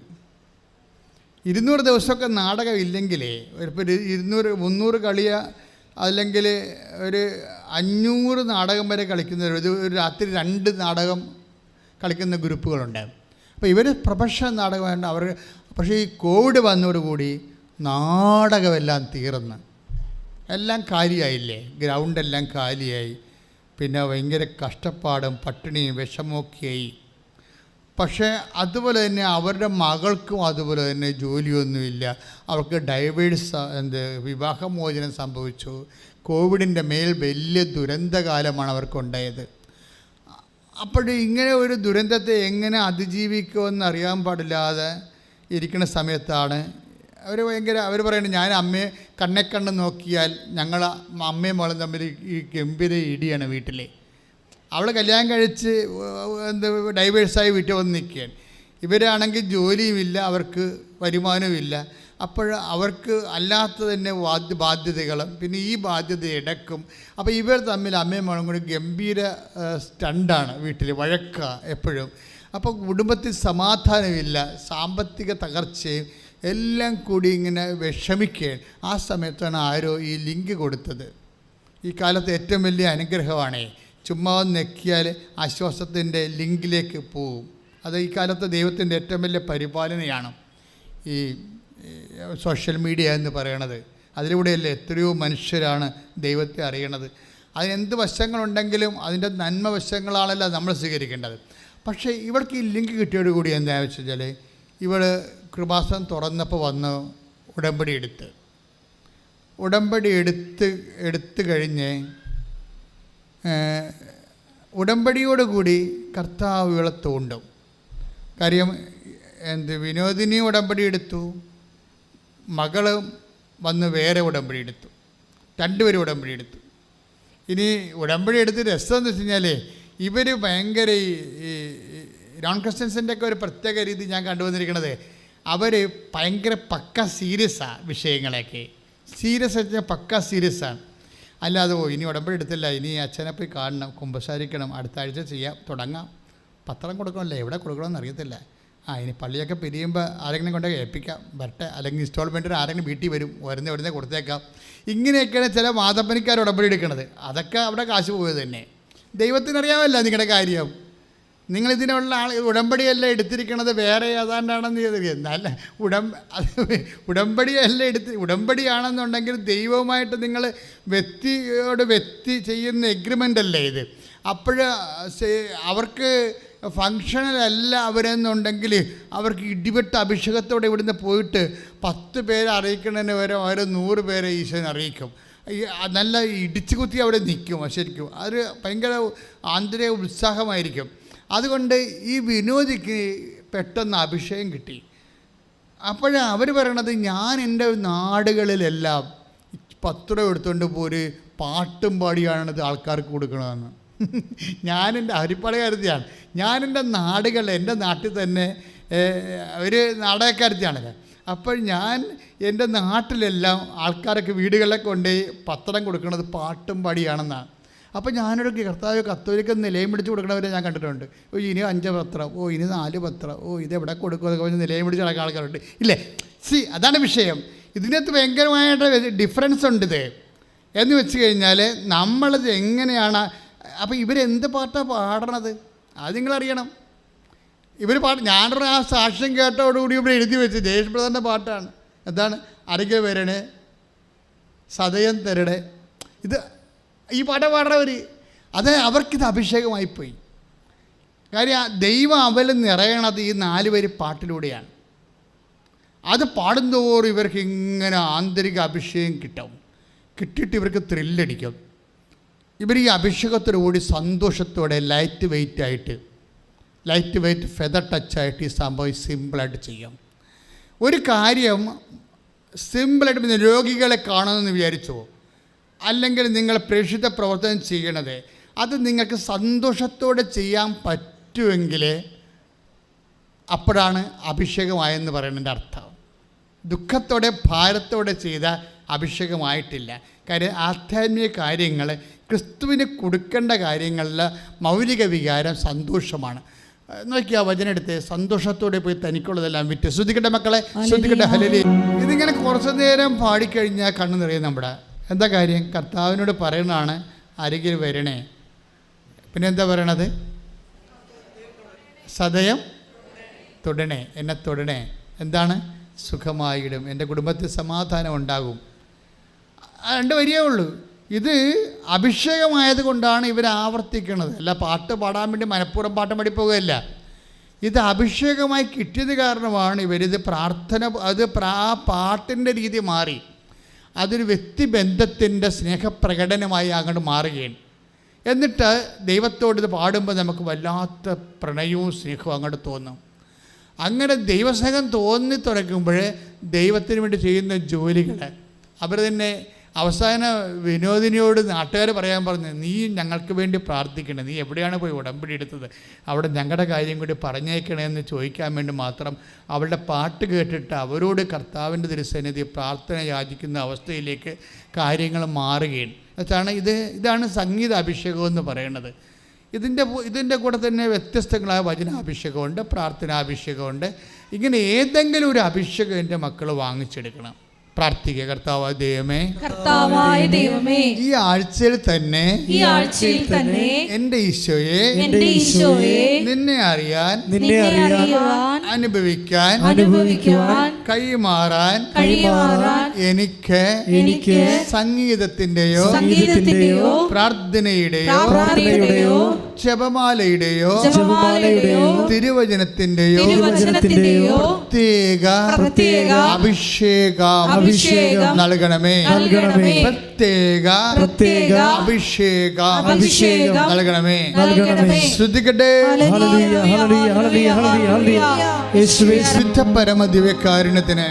200 ദിവസമൊക്കെ നാടകമില്ലെങ്കിൽ ഇപ്പോൾ 200-300 കളിയ അല്ലെങ്കിൽ ഒരു 500 നാടകം വരെ കളിക്കുന്നവർ, ഒരു രാത്രി 2 നാടകം കളിക്കുന്ന ഗ്രൂപ്പുകളുണ്ട്. അപ്പോൾ ഇവർ പ്രൊഫഷണൽ നാടകമാണ് അവർ. പക്ഷേ ഈ കോവിഡ് വന്നതോടുകൂടി നാടകമെല്ലാം തീർന്ന് എല്ലാം കാലിയായില്ലേ, ഗ്രൗണ്ടെല്ലാം കാലിയായി. പിന്നെ ഭയങ്കര കഷ്ടപ്പാടും പട്ടിണിയും വിഷമമൊക്കെയായി. പക്ഷേ അതുപോലെ തന്നെ അവരുടെ മകൾക്കും അതുപോലെ തന്നെ ജോലിയൊന്നുമില്ല. അവർക്ക് വിവാഹമോചനം സംഭവിച്ചു. കോവിഡിൻ്റെ മേൽ വലിയ ദുരന്തകാലമാണ് അവർക്കുണ്ടായത്. അപ്പോൾ ഇങ്ങനെ ഒരു ദുരന്തത്തെ എങ്ങനെ അതിജീവിക്കുമെന്ന് അറിയാൻ പാടില്ലാതെ ഇരിക്കുന്ന സമയത്താണ് അവർ പറയുന്നത്, ഞാൻ അമ്മയെ കണ്ണെ നോക്കിയാൽ ഞങ്ങൾ അമ്മയും മകളും തമ്മിൽ ഈ ഗംഭീര ഇടിയാണ് വീട്ടിൽ. അവൾ കല്യാണം കഴിച്ച് ഡൈവേഴ്സായി വീട്ടിൽ വന്ന് നിൽക്കുകയാണ്. ഇവരാണെങ്കിൽ ജോലിയുമില്ല, അവർക്ക് വരുമാനവുമില്ല. അപ്പോൾ അവർക്ക് അല്ലാത്ത തന്നെ ബാധ്യതകളും പിന്നെ ഈ ബാധ്യത ഇടക്കും. അപ്പോൾ ഇവർ തമ്മിൽ അമ്മയും മകളും കൂടി ഗംഭീര സ്റ്റണ്ടാണ്, വീട്ടിൽ വഴക്ക എപ്പോഴും. അപ്പോൾ കുടുംബത്തിൽ സമാധാനമില്ല, സാമ്പത്തിക തകർച്ചയും എല്ലാം കൂടി ഇങ്ങനെ വിഷമിക്കുകയാണ്. ആ സമയത്താണ് ആരോ ഈ ലിങ്ക് കൊടുത്തത്. ഈ കാലത്ത് ഏറ്റവും വലിയ അനുഗ്രഹമാണേ, ചുമ്മാ നെക്കിയാൽ ആശ്വാസത്തിൻ്റെ ലിങ്കിലേക്ക് പോവും. അത് ഈ കാലത്ത് ദൈവത്തിൻ്റെ ഏറ്റവും വലിയ പരിപാലനയാണ് ഈ സോഷ്യൽ മീഡിയ എന്ന് പറയണത്. അതിലൂടെയല്ലേ എത്രയോ മനുഷ്യരാണ് ദൈവത്തെ അറിയണത്. അതിനെന്ത് വശങ്ങളുണ്ടെങ്കിലും അതിൻ്റെ നന്മ വശങ്ങളാണല്ലോ നമ്മൾ സ്വീകരിക്കേണ്ടത്. പക്ഷേ ഇവർക്ക് ഈ ലിങ്ക് കിട്ടിയോടുകൂടി എന്താണെന്ന് വെച്ചാൽ ഇവൾ കൃപാസനം തുറന്നപ്പോൾ വന്ന് ഉടമ്പടി എടുത്ത് കഴിഞ്ഞ് ഉടമ്പടിയോടുകൂടി കർത്താവ് ഇവളെ തോണ്ടും. കാര്യം വിനോദിനി ഉടമ്പടി എടുത്തു, മകളും വന്ന് വേറെ ഉടമ്പടി എടുത്തു, 2 പേരും ഉടമ്പടി എടുത്തു. ഇനി ഉടമ്പടി എടുത്ത് രസം എന്ന് വെച്ച് കഴിഞ്ഞാൽ ഇവർ ഭയങ്കര ഈ നോൺ ക്രിസ്ത്യൻസിൻ്റെ ഒക്കെ ഒരു പ്രത്യേക രീതി ഞാൻ കണ്ടുവന്നിരിക്കണത്, അവർ ഭയങ്കര പക്ക സീരിയസാണ് വിഷയങ്ങളൊക്കെ. സീരിയസ് വെച്ചാൽ പക്ക സീരിയസാണ്. അല്ലാതെ ഇനി ഉടമ്പടി എടുത്തില്ല, ഇനി അച്ഛനെ പോയി കാണണം, കുമ്പസാരിക്കണം, അടുത്ത ആഴ്ച തുടങ്ങാം, പത്രം കൊടുക്കണമല്ലേ, എവിടെ കൊടുക്കണമെന്ന് അറിയത്തില്ല. ഇനി പള്ളിയൊക്കെ പിരിയുമ്പോൾ ആരെങ്കിലും കൊണ്ട് ഏൽപ്പിക്കാം, വരട്ടെ, അല്ലെങ്കിൽ ഇൻസ്റ്റാൾമെൻറ്റിന് ആരെങ്കിലും വീട്ടിൽ വരുന്ന കൊടുത്തേക്കാം. ഇങ്ങനെയൊക്കെയാണ് ചില മാതപ്പനിക്കാർ ഉടമ്പടി എടുക്കുന്നത്. അതൊക്കെ അവിടെ കാശ് പോയത് തന്നെ. ദൈവത്തിനറിയാമല്ല നിങ്ങളുടെ കാര്യം. നിങ്ങളിതിനുള്ള ഉടമ്പടിയെല്ലാം എടുത്തിരിക്കണത് വേറെ ഏതാണ്ടാണെന്ന് നല്ല ഉടമ്പടിയാണെന്നുണ്ടെങ്കിൽ ദൈവവുമായിട്ട് നിങ്ങൾ വ്യക്തി ചെയ്യുന്ന എഗ്രിമെൻ്റ് അല്ലേ ഇത്. അപ്പോൾ അവർക്ക് ഫങ്ഷനലല്ല അവരെന്നുണ്ടെങ്കിൽ അവർക്ക് ഇടിവെട്ട അഭിഷേകത്തോടെ ഇവിടുന്ന് പോയിട്ട് 10 പേരെ അറിയിക്കുന്നതിന് വരെ അവർ 100 പേരെ ഈശോനെ അറിയിക്കും. നല്ല ഇടിച്ചു കുത്തി അവിടെ നിൽക്കും. ശരിക്കും അതൊരു ഭയങ്കര ആന്തരിക ഉത്സാഹമായിരിക്കും. അതുകൊണ്ട് ഈ വിനോദിക്ക് പെട്ടെന്ന് അഭിഷേകം കിട്ടി. അവർ പറയണത്, ഞാൻ എൻ്റെ നാടുകളിലെല്ലാം പത്രം എടുത്തുകൊണ്ട് പോയി പാട്ടും പാടിയാണത് ആൾക്കാർക്ക് കൊടുക്കണമെന്ന്. ഞാനെൻ്റെ ഹരിപ്പാടുകാരത്തിയാണ്. ഞാനെൻ്റെ നാടുകളിൽ, എൻ്റെ നാട്ടിൽ തന്നെ ഒരു നാടകക്കാരത്തിയാണല്ലോ. അപ്പോൾ ഞാൻ എൻ്റെ നാട്ടിലെല്ലാം ആൾക്കാരൊക്കെ വീടുകളിലൊക്കെ കൊണ്ടുപോയി പത്രം കൊടുക്കുന്നത് പാട്ടും പാടിയാണെന്നാണ്. അപ്പോൾ ഞാനൊരു കർത്താവ് കത്തോലിക്ക നിലയം പിടിച്ച് കൊടുക്കണവരെ ഞാൻ കണ്ടിട്ടുണ്ട്. ഇനി 5 പത്രം, ഇനി 4 പത്രം, ഇതെവിടെ കൊടുക്കുമെന്നൊക്കെ പറഞ്ഞ് നിലയം പിടിച്ച് നടക്കുന്ന ആൾക്കാരുണ്ട് ഇല്ലേ. അതാണ് വിഷയം. ഇതിനകത്ത് ഭയങ്കരമായിട്ട് ഡിഫറൻസ് ഉണ്ട് ഇത് എന്ന് വെച്ച് കഴിഞ്ഞാൽ നമ്മളത് എങ്ങനെയാണ്. അപ്പോൾ ഇവരെന്ത് പാട്ടാണ് പാടണത് അത് നിങ്ങളറിയണം. ഞാനൊരു ആ സാക്ഷ്യം കേട്ടോടുകൂടി ഇവിടെ എഴുതി വെച്ച് ദേശപ്രധാൻ്റെ പാട്ടാണ്. എന്താണ്? അരക വരണേ, സതയം തരണേ, ഇത് ഈ പാട്ട പാടുന്നവർ. അത് അവർക്കിത് അഭിഷേകമായിപ്പോയി. കാര്യം ദൈവം അവൽ നിറയണത് ഈ 4 വരി പാട്ടിലൂടെയാണ്. അത് പാടുന്തോറും ഇവർക്ക് ഇങ്ങനെ ആന്തരിക അഭിഷേകം കിട്ടിയിട്ട് ഇവർക്ക് ത്രില്ലടിക്കും. ഇവർ ഈ അഭിഷേകത്തോടുകൂടി സന്തോഷത്തോടെ ലൈറ്റ് വെയ്റ്റ് ഫെദർ ടച്ചായിട്ട് ഈ സംഭവം സിമ്പിളായിട്ട് ചെയ്യാം. ഒരു കാര്യം സിമ്പിളായിട്ട് രോഗികളെ കാണുമെന്ന് വിചാരിച്ചോ, അല്ലെങ്കിൽ നിങ്ങൾ പ്രേക്ഷിത പ്രവർത്തനം ചെയ്യണത് അത് നിങ്ങൾക്ക് സന്തോഷത്തോടെ ചെയ്യാൻ പറ്റുമെങ്കിൽ അപ്പോഴാണ് അഭിഷേകമായെന്ന് പറയുന്നതിൻ്റെ അർത്ഥം. ദുഃഖത്തോടെ ഭാരത്തോടെ ചെയ്ത അഭിഷേകമായിട്ടില്ല. കാര്യം ആധ്യാത്മിക കാര്യങ്ങൾ, ക്രിസ്തുവിന് കൊടുക്കേണ്ട കാര്യങ്ങളിൽ മൗലിക വികാരം സന്തോഷമാണ്. നോക്കിയാൽ വചനം എടുത്ത് സന്തോഷത്തോടെ പോയി തനിക്കുള്ളതെല്ലാം വിറ്റ്. ശ്രദ്ധിക്കട്ടെ മക്കളെ, ശ്രദ്ധിക്കട്ടെ. ഹല്ലേലൂയ. ഇതിങ്ങനെ കുറച്ചു നേരം പാടിക്കഴിഞ്ഞാൽ കണ്ണു നിറയും നമ്മുടെ. എന്താ കാര്യം? കർത്താവിനോട് പറയുന്നതാണ് അരികിൽ വരണേ. പിന്നെ എന്താ പറയണത്? സദയം തൊടണേ, എന്നെ തൊടണേ. എന്താണ്? സുഖമായിടും, എൻ്റെ കുടുംബത്തിൽ സമാധാനം ഉണ്ടാകും. രണ്ട് വരിയേ ഉള്ളൂ. ഇത് അഭിഷേകമായത് കൊണ്ടാണ് ഇവർ ആവർത്തിക്കുന്നത്. അല്ല പാട്ട് പാടാൻ വേണ്ടി മനഃപൂർവ്വം പാട്ട് പാടിപ്പോവുകയല്ല. ഇത് അഭിഷേകമായി കിട്ടിയത് കാരണമാണ് ഇവരിത് പ്രാർത്ഥന, അത് ആ പാട്ടിൻ്റെ രീതി മാറി അതൊരു വ്യക്തിബന്ധത്തിൻ്റെ സ്നേഹപ്രകടനമായി അങ്ങോട്ട് മാറുകയാണ്. എന്നിട്ട് ദൈവത്തോട് ഇത് പാടുമ്പോൾ നമുക്ക് വല്ലാത്ത പ്രണയവും സ്നേഹവും അങ്ങോട്ട് തോന്നും. അങ്ങനെ ദൈവസ്നേഹം തോന്നി തുടങ്ങുമ്പോൾ ദൈവത്തിന് വേണ്ടി ചെയ്യുന്ന ജോലികൾ അവർ തന്നെ അവസാന വിനോദിനിയോട് നാട്ടുകാർ പറയാൻ പറഞ്ഞു, നീ ഞങ്ങൾക്ക് വേണ്ടി പ്രാർത്ഥിക്കണേ, നീ എവിടെയാണ് പോയി ഉടമ്പടി എടുത്തത്, അവിടെ ഞങ്ങളുടെ കാര്യം കൂടി പറഞ്ഞേക്കണേ എന്ന് ചോദിക്കാൻ വേണ്ടി മാത്രം അവളുടെ പാട്ട് കേട്ടിട്ട് അവരോട് കർത്താവിൻ്റെ തിരുസന്നിധി പ്രാർത്ഥന യാചിക്കുന്ന അവസ്ഥയിലേക്ക് കാര്യങ്ങൾ മാറുകയാണ്. എന്നുവെച്ചാണ് ഇതാണ് സംഗീത അഭിഷേകം എന്ന് പറയുന്നത്. ഇതിൻ്റെ കൂടെ തന്നെ വ്യത്യസ്തങ്ങളായ വചനാഭിഷേകമുണ്ട്, പ്രാർത്ഥനാഭിഷേകമുണ്ട്. ഇങ്ങനെ ഏതെങ്കിലും ഒരു അഭിഷേകം എൻ്റെ മക്കൾ വാങ്ങിച്ചെടുക്കണം. പ്രാർത്ഥിക്കുക. കർത്താവായ ദൈവമേ, ഈ ആഴ്ചയിൽ തന്നെ എൻ്റെ ഈശോയെ നിന്നെ അറിയാൻ അനുഭവിക്കാൻ കൈമാറാൻ എനിക്ക് സംഗീതത്തിന്റെയോ പ്രാർത്ഥനയുടെയോ ജപമാലയുടെയോ തിരുവചനത്തിന്റെയോ പ്രത്യേക അഭിഷേകം നൽകണമേ. പ്രത്യേക അഭിഷേകം നൽകണമേ. ശ്രദ്ധിക്കട്ടെ. വിശുദ്ധ പരമദിവ്യകാരുണ്യത്തിന്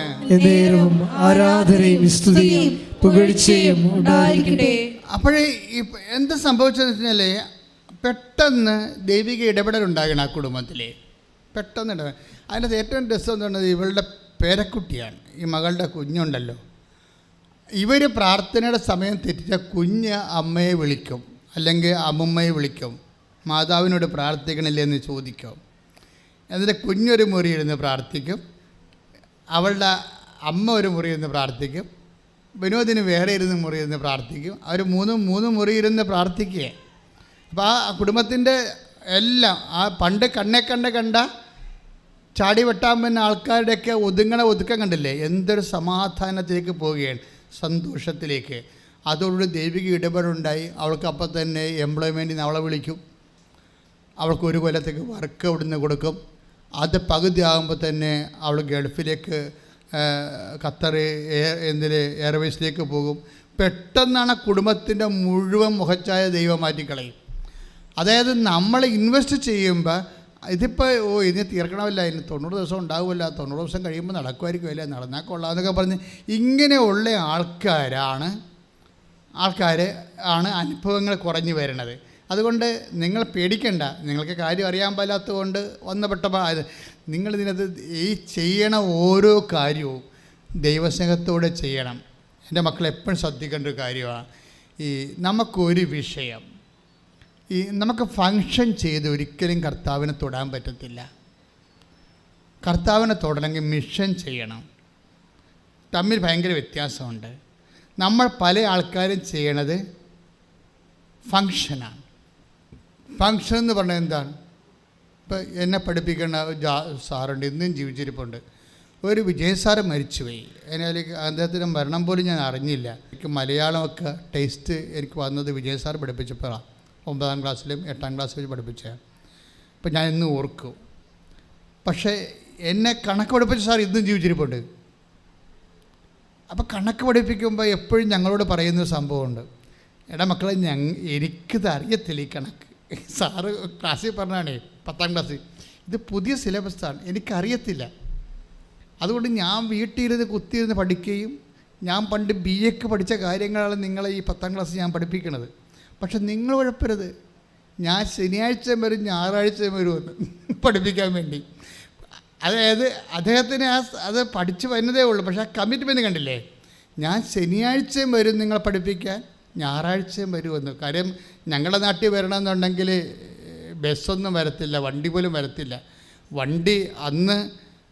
ആരാധനയും സ്തുതിയും പുകഴ്ചയും ഉണ്ടായിരിക്കട്ടെ. അപ്പോഴേ എന്ത് സംഭവിച്ചതെന്ന് വെച്ചാൽ പെട്ടെന്ന് ദൈവിക ഇടപെടലുണ്ടാകണം ആ കുടുംബത്തിൽ. പെട്ടെന്ന് അതിനകത്ത് ഏറ്റവും രസം എന്ന് പറയുന്നത് ഇവളുടെ പേരക്കുട്ടിയാണ്, ഈ മകളുടെ കുഞ്ഞുണ്ടല്ലോ. ഇവർ പ്രാർത്ഥനയുടെ സമയം തെറ്റിച്ച കുഞ്ഞ് അമ്മയെ വിളിക്കും, അല്ലെങ്കിൽ അമ്മുമ്മയെ വിളിക്കും, മാതാവിനോട് പ്രാർത്ഥിക്കണില്ലേ എന്ന് ചോദിക്കും. എന്നിട്ട് കുഞ്ഞൊരു മുറിയിരുന്ന് പ്രാർത്ഥിക്കും, അവളുടെ അമ്മ ഒരു മുറിയിരുന്ന് പ്രാർത്ഥിക്കും, വിനോദിന് വേറെ ഇരുന്ന് മുറിയിരുന്ന് പ്രാർത്ഥിക്കും. അവർ മൂന്ന് മുറിയിരുന്ന് പ്രാർത്ഥിക്കുക. അപ്പോൾ ആ കുടുംബത്തിൻ്റെ എല്ലാം ആ പണ്ട് കണ്ണെ കണ്ട ചാടി വെട്ടാൻ പറ്റുന്ന ആൾക്കാരുടെയൊക്കെ ഒതുക്കം കണ്ടില്ലേ, എന്തൊരു സമാധാനത്തിലേക്ക് പോവുകയാണ്, സന്തോഷത്തിലേക്ക്. അതോടുകൂടി ദൈവിക ഇടപെടുണ്ടായി. അവൾക്ക് അപ്പം തന്നെ എംപ്ലോയ്മെൻറ്റിന് അവളെ വിളിക്കും, അവൾക്ക് ഒരു കൊല്ലത്തേക്ക് വർക്ക് അവിടുന്ന് കൊടുക്കും. അത് പകുതി ആകുമ്പോൾ തന്നെ അവൾ ഗൾഫിലേക്ക് ഖത്തർ എയർവേസിലേക്ക് പോകും. പെട്ടെന്നാണ് കുടുംബത്തിൻ്റെ മുഴുവൻ മുഖച്ഛായ ദൈവം മാറ്റിക്കളയും. അതായത് നമ്മൾ ഇൻവെസ്റ്റ് ചെയ്യുമ്പോൾ ഇതിപ്പോൾ ഇതിന് തീർക്കണമല്ല, ഇതിന് 90 ദിവസം ഉണ്ടാകുമല്ല, 90 ദിവസം കഴിയുമ്പോൾ നടക്കുമായിരിക്കുമല്ലേ, നടന്നാൽ കൊള്ളാമെന്നൊക്കെ പറഞ്ഞ് ഇങ്ങനെയുള്ള ആൾക്കാരാണ് അനുഭവങ്ങൾ കുറഞ്ഞു വരുന്നത്. അതുകൊണ്ട് നിങ്ങൾ പേടിക്കണ്ട. നിങ്ങൾക്ക് കാര്യം അറിയാൻ പാടില്ലാത്തതുകൊണ്ട് വന്നപ്പെട്ടപ്പോൾ നിങ്ങളിതിനകത്ത് ഈ ചെയ്യണ ഓരോ കാര്യവും ദൈവസ്നേഹത്തോടെ ചെയ്യണം. എൻ്റെ മക്കൾ എപ്പോഴും ശ്രദ്ധിക്കേണ്ട ഒരു കാര്യമാണ്. നമുക്കൊരു വിഷയം നമുക്ക് ഫങ്ഷൻ ചെയ്ത് ഒരിക്കലും കർത്താവിനെ തൊടാൻ പറ്റത്തില്ല. കർത്താവിനെ തൊടണമെങ്കിൽ മിഷൻ ചെയ്യണം. തമ്മിൽ ഭയങ്കര വ്യത്യാസമുണ്ട്. നമ്മൾ പല ആൾക്കാരും ചെയ്യണത് ഫങ്ഷനാണ്. ഫങ്ഷൻ എന്ന് പറഞ്ഞാൽ എന്താണ്? ഇപ്പം എന്നെ പഠിപ്പിക്കുന്ന സാറുണ്ട്, ഇന്നും ജീവിച്ചിരിപ്പുണ്ട്. ഒരു വിജയ് സാറ് മരിച്ചുപോയി. അതിലേക്ക് അദ്ദേഹത്തിൻ്റെ മരണം പോലും ഞാൻ അറിഞ്ഞില്ല. എനിക്ക് മലയാളമൊക്കെ ടേസ്റ്റ് എനിക്ക് വന്നത് വിജയ് സാർ പഠിപ്പിച്ചപ്പോഴാണ്. 9ാം ക്ലാസ്സിലും 8ാം ക്ലാസ്സിൽ വെച്ച് പഠിപ്പിച്ചതാണ്. അപ്പം ഞാൻ ഇന്ന് ഓർക്കും. പക്ഷേ എന്നെ കണക്ക് പഠിപ്പിച്ച സാർ ഇന്നും ജീവിച്ചിരിപ്പുണ്ട്. അപ്പോൾ കണക്ക് പഠിപ്പിക്കുമ്പോൾ എപ്പോഴും ഞങ്ങളോട് പറയുന്നൊരു സംഭവമുണ്ട്, എടാ മക്കളെ എനിക്കിത് അറിയത്തില്ല ഈ കണക്ക്. സാറ് ക്ലാസ്സിൽ പറഞ്ഞാണേ 10ാം ക്ലാസ്സിൽ, ഇത് പുതിയ സിലബസാണ്, എനിക്കറിയത്തില്ല. അതുകൊണ്ട് ഞാൻ വീട്ടിലിരുന്ന് കുത്തിയിരുന്ന് പഠിക്കുകയും ഞാൻ പണ്ട് BA പഠിച്ച കാര്യങ്ങളാണ് നിങ്ങളെ ഈ 10ാം ക്ലാസ്സിൽ ഞാൻ പഠിപ്പിക്കണത്. പക്ഷെ നിങ്ങൾ ഉഴപ്പരുത്, ഞാൻ ശനിയാഴ്ച വരും ഞായറാഴ്ച വരുമെന്ന് പഠിപ്പിക്കാൻ വേണ്ടി. അതായത് അദ്ദേഹത്തിന് അത് പഠിച്ചു വരുന്നതേ ഉള്ളൂ. പക്ഷേ ആ കമ്മിറ്റ്മെൻറ്റ് കണ്ടില്ലേ, ഞാൻ ശനിയാഴ്ചയും വരും നിങ്ങളെ പഠിപ്പിക്കാൻ, ഞായറാഴ്ചയും വരുമെന്ന്. കാര്യം ഞങ്ങളുടെ നാട്ടിൽ വരണമെന്നുണ്ടെങ്കിൽ ബസ്സൊന്നും വരത്തില്ല, വണ്ടി പോലും വരത്തില്ല. വണ്ടി അന്ന്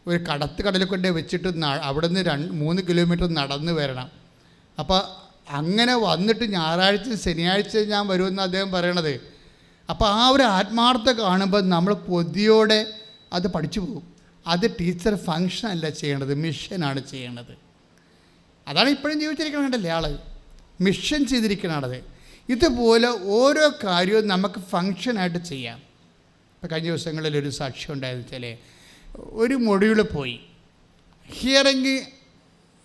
ഒരു കടലിൽ കൊണ്ട് വെച്ചിട്ട് അവിടെ നിന്ന് 3 കിലോമീറ്റർ നടന്ന് വരണം. അപ്പോൾ അങ്ങനെ വന്നിട്ട് ഞായറാഴ്ച ശനിയാഴ്ച ഞാൻ വരുമെന്ന് അദ്ദേഹം പറയണത്. അപ്പോൾ ആ ഒരു ആത്മാർത്ഥത കാണുമ്പോൾ നമ്മൾ കൊതിയോടെ അത് പഠിച്ചു പോകും. അത് ടീച്ചർ ഫങ്ഷൻ അല്ല ചെയ്യണത്, മിഷനാണ് ചെയ്യണത്. അതാണ് ഇപ്പോഴും ജീവിച്ചിരിക്കണം കണ്ടല്ലേ, ആൾ മിഷൻ ചെയ്തിരിക്കണത്. ഇതുപോലെ ഓരോ കാര്യവും നമുക്ക് ഫങ്ഷനായിട്ട് ചെയ്യാം. ഇപ്പോൾ കഴിഞ്ഞ ദിവസങ്ങളിൽ ഒരു സാക്ഷ്യം ഉണ്ടായെന്ന് വെച്ചാൽ, ഒരു മൊഡ്യൂൾ പോയി ഹിയറിങ്.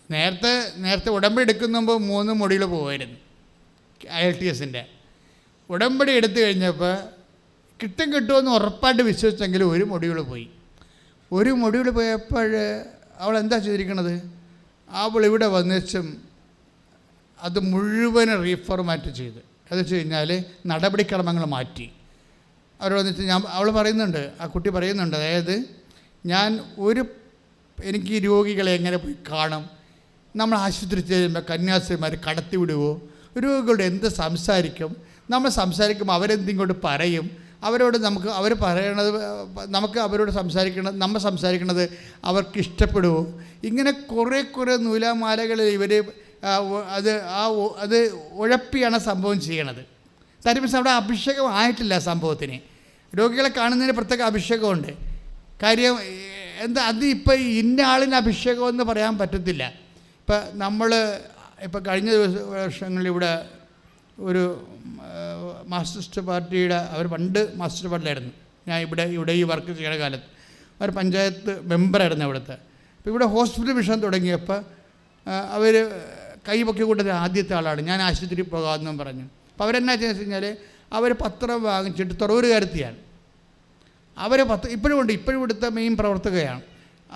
നേരത്തെ ഉടമ്പടി എടുക്കുമ്പോൾ 3 മൊഡ്യൂൾ പോകുമായിരുന്നു IELTS. ഉടമ്പടി എടുത്തു കഴിഞ്ഞപ്പോൾ കിട്ടുമെന്ന് ഉറപ്പായിട്ട് വിശ്വസിച്ചെങ്കിലും ഒരു മൊഡ്യൂൾ പോയി. ഒരു മൊഡ്യൂൾ പോയപ്പോൾ അവൾ എന്താ ചെയ്തിരിക്കണത്, അവൾ ഇവിടെ വന്നിച്ചും അത് മുഴുവൻ റീഫോർമാറ്റ് ചെയ്ത്. അത് വെച്ച് കഴിഞ്ഞാൽ നടപടിക്രമങ്ങൾ മാറ്റി. അവർ വന്നിട്ട് അവൾ പറയുന്നുണ്ട്, ആ കുട്ടി പറയുന്നുണ്ട്, അതായത് എനിക്ക് ഈ രോഗികളെ എങ്ങനെ പോയി കാണും, നമ്മൾ ആശുപത്രി ചെയ്യുമ്പോൾ കന്യാസ്ത്രീമാർ കടത്തി വിടുവോ, രോഗികളോട് എന്ത് സംസാരിക്കും, നമ്മൾ സംസാരിക്കുമ്പോൾ അവരെന്തിങ്ങോട്ട് പറയും, അവരോട് അവർ പറയണത് അവരോട് നമ്മൾ സംസാരിക്കണത് അവർക്ക് ഇഷ്ടപ്പെടുമോ, ഇങ്ങനെ കുറേ നൂലാമാലകൾ ഇവർ അത് ഉഴപ്പിയാണ് സംഭവം ചെയ്യണത്. തരുമ്പോൾ അവിടെ അഭിഷേകം ആയിട്ടില്ല സംഭവത്തിന്. രോഗികളെ കാണുന്നതിന് പ്രത്യേക അഭിഷേകമുണ്ട്. കാര്യം എന്താ, അത് ഇപ്പോൾ ഇന്ന ആളിന് അഭിഷേകമെന്ന് പറയാൻ പറ്റത്തില്ല. ഇപ്പം കഴിഞ്ഞ വർഷങ്ങളിൽ ഇവിടെ ഒരു മാർക്സിസ്റ്റ് പാർട്ടിയുടെ, അവർ പണ്ട് മാർക്സിസ്റ്റ് പാർട്ടിയിലായിരുന്നു, ഞാൻ ഇവിടെ ഈ വർക്ക് ചെയ്യുന്ന കാലത്ത് അവർ പഞ്ചായത്ത് മെമ്പറായിരുന്നു അവിടുത്തെ. അപ്പോൾ ഇവിടെ ഹോസ്പിറ്റൽ മിഷൻ തുടങ്ങിയപ്പോൾ അവർ കൈ പൊക്കി കൂട്ടത്തിൽ ആദ്യത്തെ ആളാണ്, ഞാൻ ആശുപത്രിയിൽ പോകാമെന്നും പറഞ്ഞു. അപ്പോൾ അവരെന്നാ ചെയ്യുന്നത് വെച്ച് കഴിഞ്ഞാൽ, അവർ പത്രം വാങ്ങിച്ചിട്ട് തുറവൂരുകാരത്തിയാണ്, ഇപ്പോഴും ഇവിടുത്തെ മെയിൻ പ്രവർത്തകയാണ്.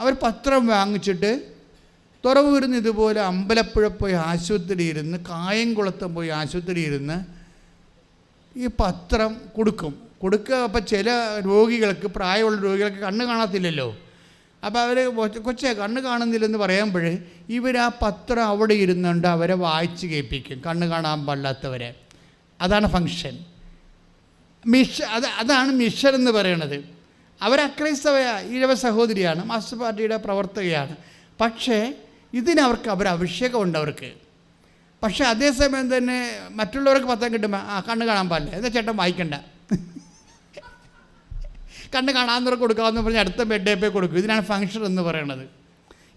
അവർ പത്രം വാങ്ങിച്ചിട്ട് തുറവൂരിന്ന് ഇതുപോലെ അമ്പലപ്പുഴ പോയി ആശുപത്രി ഇരുന്ന്, കായംകുളത്തും പോയി ആശുപത്രി ഇരുന്ന് ഈ പത്രം കൊടുക്കുക. അപ്പോൾ ചില രോഗികൾക്ക്, പ്രായമുള്ള രോഗികൾക്ക് കണ്ണ് കാണത്തില്ലല്ലോ. അപ്പോൾ അവർ കൊച്ചേ കണ്ണ് കാണുന്നില്ലെന്ന് പറയുമ്പോഴേ ഇവർ ആ പത്രം അവിടെ ഇരുന്നുകൊണ്ട് അവരെ വായിച്ച് കേൾപ്പിക്കും, കണ്ണ് കാണാൻ പാടില്ലാത്തവരെ. അതാണ് ഫങ്ഷൻ, അതാണ് മിഷൻ എന്ന് പറയണത്. അവർ അക്രൈസ്തവ ഈഴവ സഹോദരിയാണ്, മാസ്റ്റർ പാർട്ടിയുടെ പ്രവർത്തകയാണ്. പക്ഷേ ഇതിനവർക്ക് അഭിഷേകമുണ്ട് അവർക്ക്. പക്ഷേ അതേസമയം തന്നെ മറ്റുള്ളവർക്ക് പത്രം കിട്ടുമ്പോൾ കണ്ണ് കാണാൻ പാടില്ല, എന്താ ചേട്ടൻ വായിക്കണ്ട, കണ്ണ് കാണാവുന്നവർക്ക് കൊടുക്കാമെന്ന് പറഞ്ഞ് അടുത്ത ബെഡേ പോയി കൊടുക്കും. ഇതിനാണ് ഫങ്ഷൻ എന്ന് പറയണത്.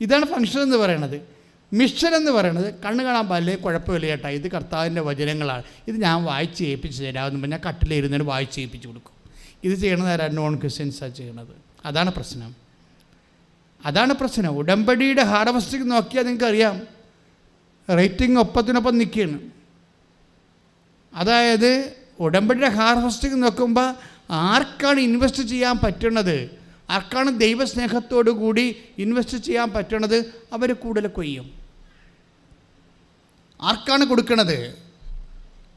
ഇതാണ് ഫങ്ഷൻ എന്ന് പറയണത്. മിഷൻ എന്ന് പറയണത് കണ്ണ് കാണാൻ പാടില്ലേ, കുഴപ്പമില്ല ചേട്ടാ, ഇത് കർത്താവിൻ്റെ വചനങ്ങളാണ്, ഇത് ഞാൻ വായിച്ച് ഏൽപ്പിച്ച് തരാമെന്ന് പറഞ്ഞാൽ കട്ടിലിരുന്നിട്ട് വായിച്ച് ഏൽപ്പിച്ച് കൊടുക്കും. ഇത് ചെയ്യണത് ആരാ? നോൺ ക്രിസ്ത്യൻസാണ് ചെയ്യണത്. അതാണ് പ്രശ്നം. ഉടമ്പടിയുടെ ഹാർവസ്റ്റിംഗ് നോക്കിയാൽ നിങ്ങൾക്കറിയാം, റേറ്റിംഗ് ഒപ്പത്തിനൊപ്പം നിൽക്കുകയാണ്. അതായത് ഉടമ്പടിയുടെ ഹാർവസ്റ്റിംഗ് നോക്കുമ്പോൾ ആർക്കാണ് ഇൻവെസ്റ്റ് ചെയ്യാൻ പറ്റുന്നത്, ആർക്കാണ് ദൈവസ്നേഹത്തോടു കൂടി ഇൻവെസ്റ്റ് ചെയ്യാൻ പറ്റണത്, അവർ കൂടുതൽ കൊയ്യും. ആർക്കാണ് കൊടുക്കണത്,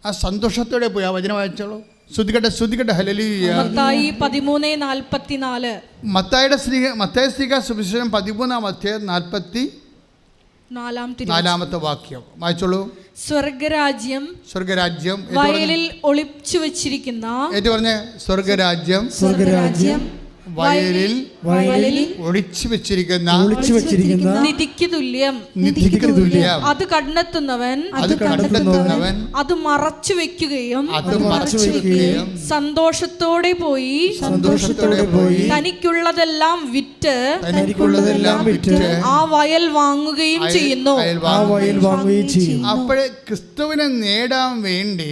ആ സന്തോഷത്തോടെ പോയി ആ വചനം വായിച്ചോളൂ. ശ്രുതികട്ടെ ഹല്ലേലൂയ. മത്തായി 13:44. മത്തായി ശ്ലീഹ സുവിശേഷം 13-ാം അധ്യായം 44-ാമത്തെ വാക്യം വായിച്ചോളൂ. സ്വർഗരാജ്യം വയലിൽ ഒളിച്ചു വെച്ചിരിക്കുന്ന, ഏറ്റു പറഞ്ഞ സ്വർഗരാജ്യം വയലിൽ ഒളിച്ചു വെച്ചിരിക്കുന്ന നിധിക്ക് തുല്യം. അത് കണ്ടെത്തുന്നവൻ അത് മറച്ചു വെക്കുകയും സന്തോഷത്തോടെ പോയി തനിക്കുള്ളതെല്ലാം വിറ്റ് ആ വയൽ വാങ്ങുകയും ചെയ്യുന്നു. അപ്പോഴേ ക്രിസ്തുവിനെ നേടാൻ വേണ്ടി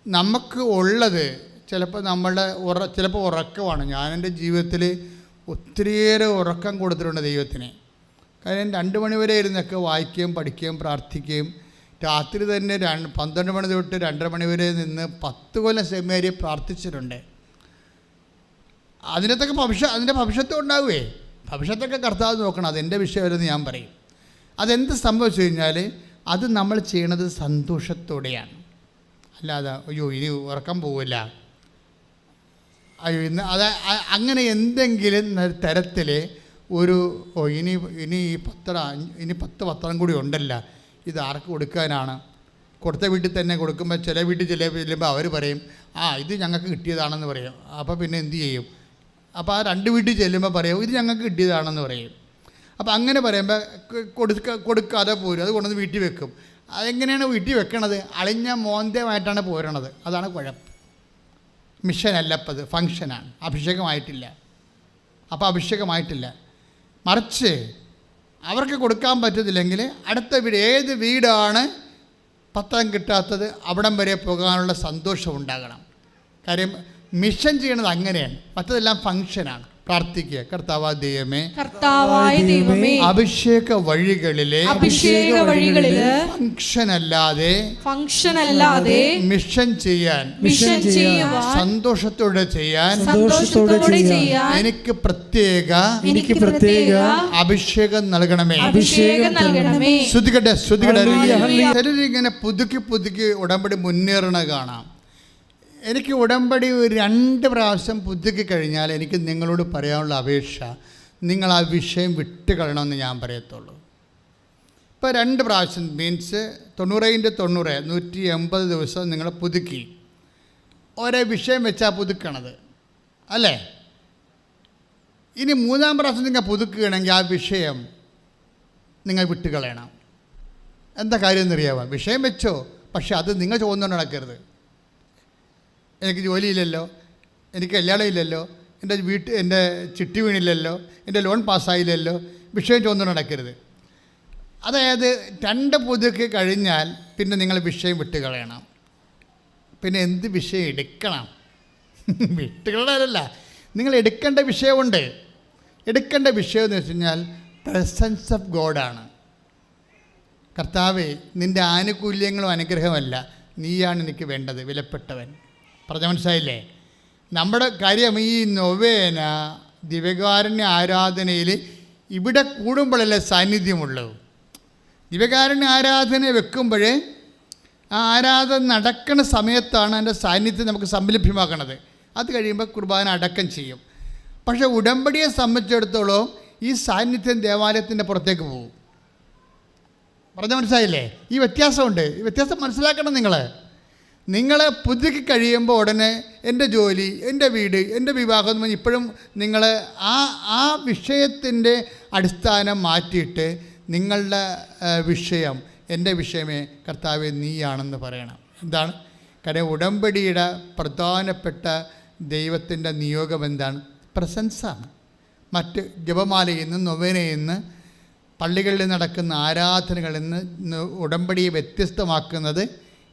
നമുക്ക് ഉള്ളത് ചിലപ്പോൾ ഉറക്കമാണ്. ഞാൻ എൻ്റെ ജീവിതത്തിൽ ഒത്തിരിയേറെ ഉറക്കം കൊടുത്തിട്ടുണ്ട് ദൈവത്തിന്. കാര്യം 2 മണി വരെ ഇരുന്നൊക്കെ വായിക്കുകയും പഠിക്കുകയും പ്രാർത്ഥിക്കുകയും, രാത്രി തന്നെ 12 മണി തൊട്ട് 2:30 മണി വരെ നിന്ന് 10 കൊല്ലം സെമിനാരി പ്രാർത്ഥിച്ചിട്ടുണ്ട്. അതിൻ്റെ ഭവിഷ്യത്വം ഉണ്ടാവുകയെ, ഭവിഷ്യത്തൊക്കെ കർത്താവ് നോക്കണം. അതെൻ്റെ വിഷയമല്ലെന്ന് ഞാൻ പറയും. അതെന്ത് സംഭവിച്ചു കഴിഞ്ഞാൽ അത് നമ്മൾ ചെയ്യണത് സന്തോഷത്തോടെയാണ്, അല്ലാതെ അയ്യോ ഇനി ഉറക്കം പോവില്ല, അയ്യോ ഇന്ന് അങ്ങനെ എന്തെങ്കിലും തരത്തിൽ ഇനി ഈ ഇനി 10 പത്രം കൂടി ഉണ്ടല്ലോ, ഇത് ആർക്ക് കൊടുക്കാനാണ്? കൊടുത്ത വീട്ടിൽ തന്നെ കൊടുക്കുമ്പോൾ ചില വീട്ടിൽ ചെല്ലുമ്പോൾ അവർ പറയും ഇത് ഞങ്ങൾക്ക് കിട്ടിയതാണെന്ന് പറയും. അപ്പോൾ പിന്നെ എന്തു ചെയ്യും? അപ്പോൾ ആ 2 വീട്ടിൽ ചെല്ലുമ്പോൾ പറയും ഇത് ഞങ്ങൾക്ക് കിട്ടിയതാണെന്ന് പറയും. അപ്പോൾ അങ്ങനെ പറയുമ്പോൾ കൊടുക്കാതെ പോരും, അത് കൊണ്ടുവന്ന് വീട്ടിൽ വെക്കും. അതെങ്ങനെയാണ് വീട്ടിൽ വെക്കണത്? അളിഞ്ഞ മോന്തമായിട്ടാണ് പോരണത്. അതാണ് കുഴപ്പം. മിഷനല്ല ഇപ്പം, അത് ഫങ്ഷനാണ്, അഭിഷേകമായിട്ടില്ല. അപ്പോൾ അഭിഷേകമായിട്ടില്ല. മറിച്ച് അവർക്ക് കൊടുക്കാൻ പറ്റത്തില്ലെങ്കിൽ അടുത്ത വീട്, ഏത് വീടാണ് പത്രം കിട്ടാത്തത് അവിടം വരെ പോകാനുള്ള സന്തോഷം ഉണ്ടാകണം. കാര്യം മിഷൻ ചെയ്യണത് അങ്ങനെയാണ്, മറ്റതെല്ലാം ഫങ്ഷനാണ്. പ്രാർത്ഥിക്കുക, കർത്താവായ ദൈവമേ അഭിഷേക വഴികളിലെ ഫങ്ഷൻ അല്ലാതെ മിഷൻ ചെയ്യാൻ സന്തോഷത്തോടെ ചെയ്യാൻ എനിക്ക് പ്രത്യേക അഭിഷേകം നൽകണമേ. ശ്രുതികട്ടെ. ചിലരിങ്ങനെ പുതുക്കി ഉടമ്പടി മുന്നേറണ കാണാം. എനിക്ക് ഉടമ്പടി 2 പ്രാവശ്യം പുതുക്കി കഴിഞ്ഞാൽ എനിക്ക് നിങ്ങളോട് പറയാനുള്ള അപേക്ഷ, നിങ്ങൾ ആ വിഷയം വിട്ടുകളയണമെന്ന് ഞാൻ പറയത്തുള്ളൂ. ഇപ്പോൾ 2 പ്രാവശ്യം മീൻസ് 90/90 180 ദിവസം നിങ്ങൾ പുതുക്കി ഒരേ വിഷയം വെച്ചാൽ പുതുക്കണത് അല്ലേ? ഇനി 3-ാം പ്രാവശ്യം നിങ്ങൾ പുതുക്കുകയാണെങ്കിൽ ആ വിഷയം നിങ്ങൾ വിട്ടുകളയണം. എന്താ കാര്യം എന്നറിയാമോ? വിഷയം വെച്ചോ, പക്ഷെ അത് നിങ്ങൾ ചോദിച്ചുകൊണ്ട് നടക്കരുത്. എനിക്ക് ജോലിയില്ലല്ലോ, എനിക്ക് കല്യാണം ഇല്ലല്ലോ, എൻ്റെ ചിട്ടി വീണില്ലല്ലോ, എൻ്റെ ലോൺ പാസ്സായില്ലല്ലോ, വിഷയം ചോദിച്ചുകൊണ്ട് നടക്കരുത്. അതായത് 2 പുതുക്കി കഴിഞ്ഞാൽ പിന്നെ നിങ്ങൾ വിഷയം വിട്ടുകളയണം. പിന്നെ എന്ത് വിഷയം എടുക്കണം? വിട്ടുകളയല്ല, നിങ്ങൾ എടുക്കേണ്ട വിഷയമുണ്ട്. എടുക്കേണ്ട വിഷയം എന്ന് വെച്ച് കഴിഞ്ഞാൽ പ്രസൻസ് ഓഫ് ഗോഡാണ്. കർത്താവേ, നിൻ്റെ ആനുകൂല്യങ്ങളും അനുഗ്രഹമല്ല, നീയാണ് എനിക്ക് വേണ്ടത്, വിലപ്പെട്ടവൻ. പറഞ്ഞ മനസ്സിലായില്ലേ? നമ്മുടെ കാര്യം ഈ നൊവേന ദിവ്യകാരുണ്യ ആരാധനയിൽ ഇവിടെ കൂടുമ്പോഴല്ലേ സാന്നിധ്യമുള്ളൂ. ദിവ്യകാരുണ്യ ആരാധന വെക്കുമ്പോഴേ ആ ആരാധന നടക്കുന്ന സമയത്താണ് അതിൻ്റെ സാന്നിധ്യം നമുക്ക് സംലഭ്യമാക്കണത്. അത് കഴിയുമ്പോൾ കുർബാന അടക്കം ചെയ്യും. പക്ഷേ ഉടമ്പടിയെ സംബന്ധിച്ചിടത്തോളം ഈ സാന്നിധ്യം ദേവാലയത്തിൻ്റെ പുറത്തേക്ക് പോകും. പറഞ്ഞ മനസ്സിലായില്ലേ? ഈ വ്യത്യാസമുണ്ട്. ഈ വ്യത്യാസം മനസ്സിലാക്കണം. നിങ്ങൾ പുതുക്കി കഴിയുമ്പോൾ ഉടനെ എൻ്റെ ജോലി, എൻ്റെ വീട്, എൻ്റെ വിവാഹം എന്ന് പറഞ്ഞ് ഇപ്പോഴും നിങ്ങൾ ആ വിഷയത്തിൻ്റെ അടിസ്ഥാനം മാറ്റിയിട്ട് നിങ്ങളുടെ വിഷയം, എൻ്റെ വിഷയമേ കർത്താവേ നീയാണെന്ന് പറയണം. എന്താണ്? കാര്യം ഉടമ്പടിയുടെ പ്രധാനപ്പെട്ട ദൈവത്തിൻ്റെ നിയോഗം എന്താണ്? പ്രസൻസാണ്. മറ്റ് ജപമാലയിൽ നിന്ന്, നൊവേനയിൽ നിന്ന്, പള്ളികളിൽ നടക്കുന്ന ആരാധനകളിൽ നിന്ന് ഉടമ്പടിയെ വ്യത്യസ്തമാക്കുന്നത്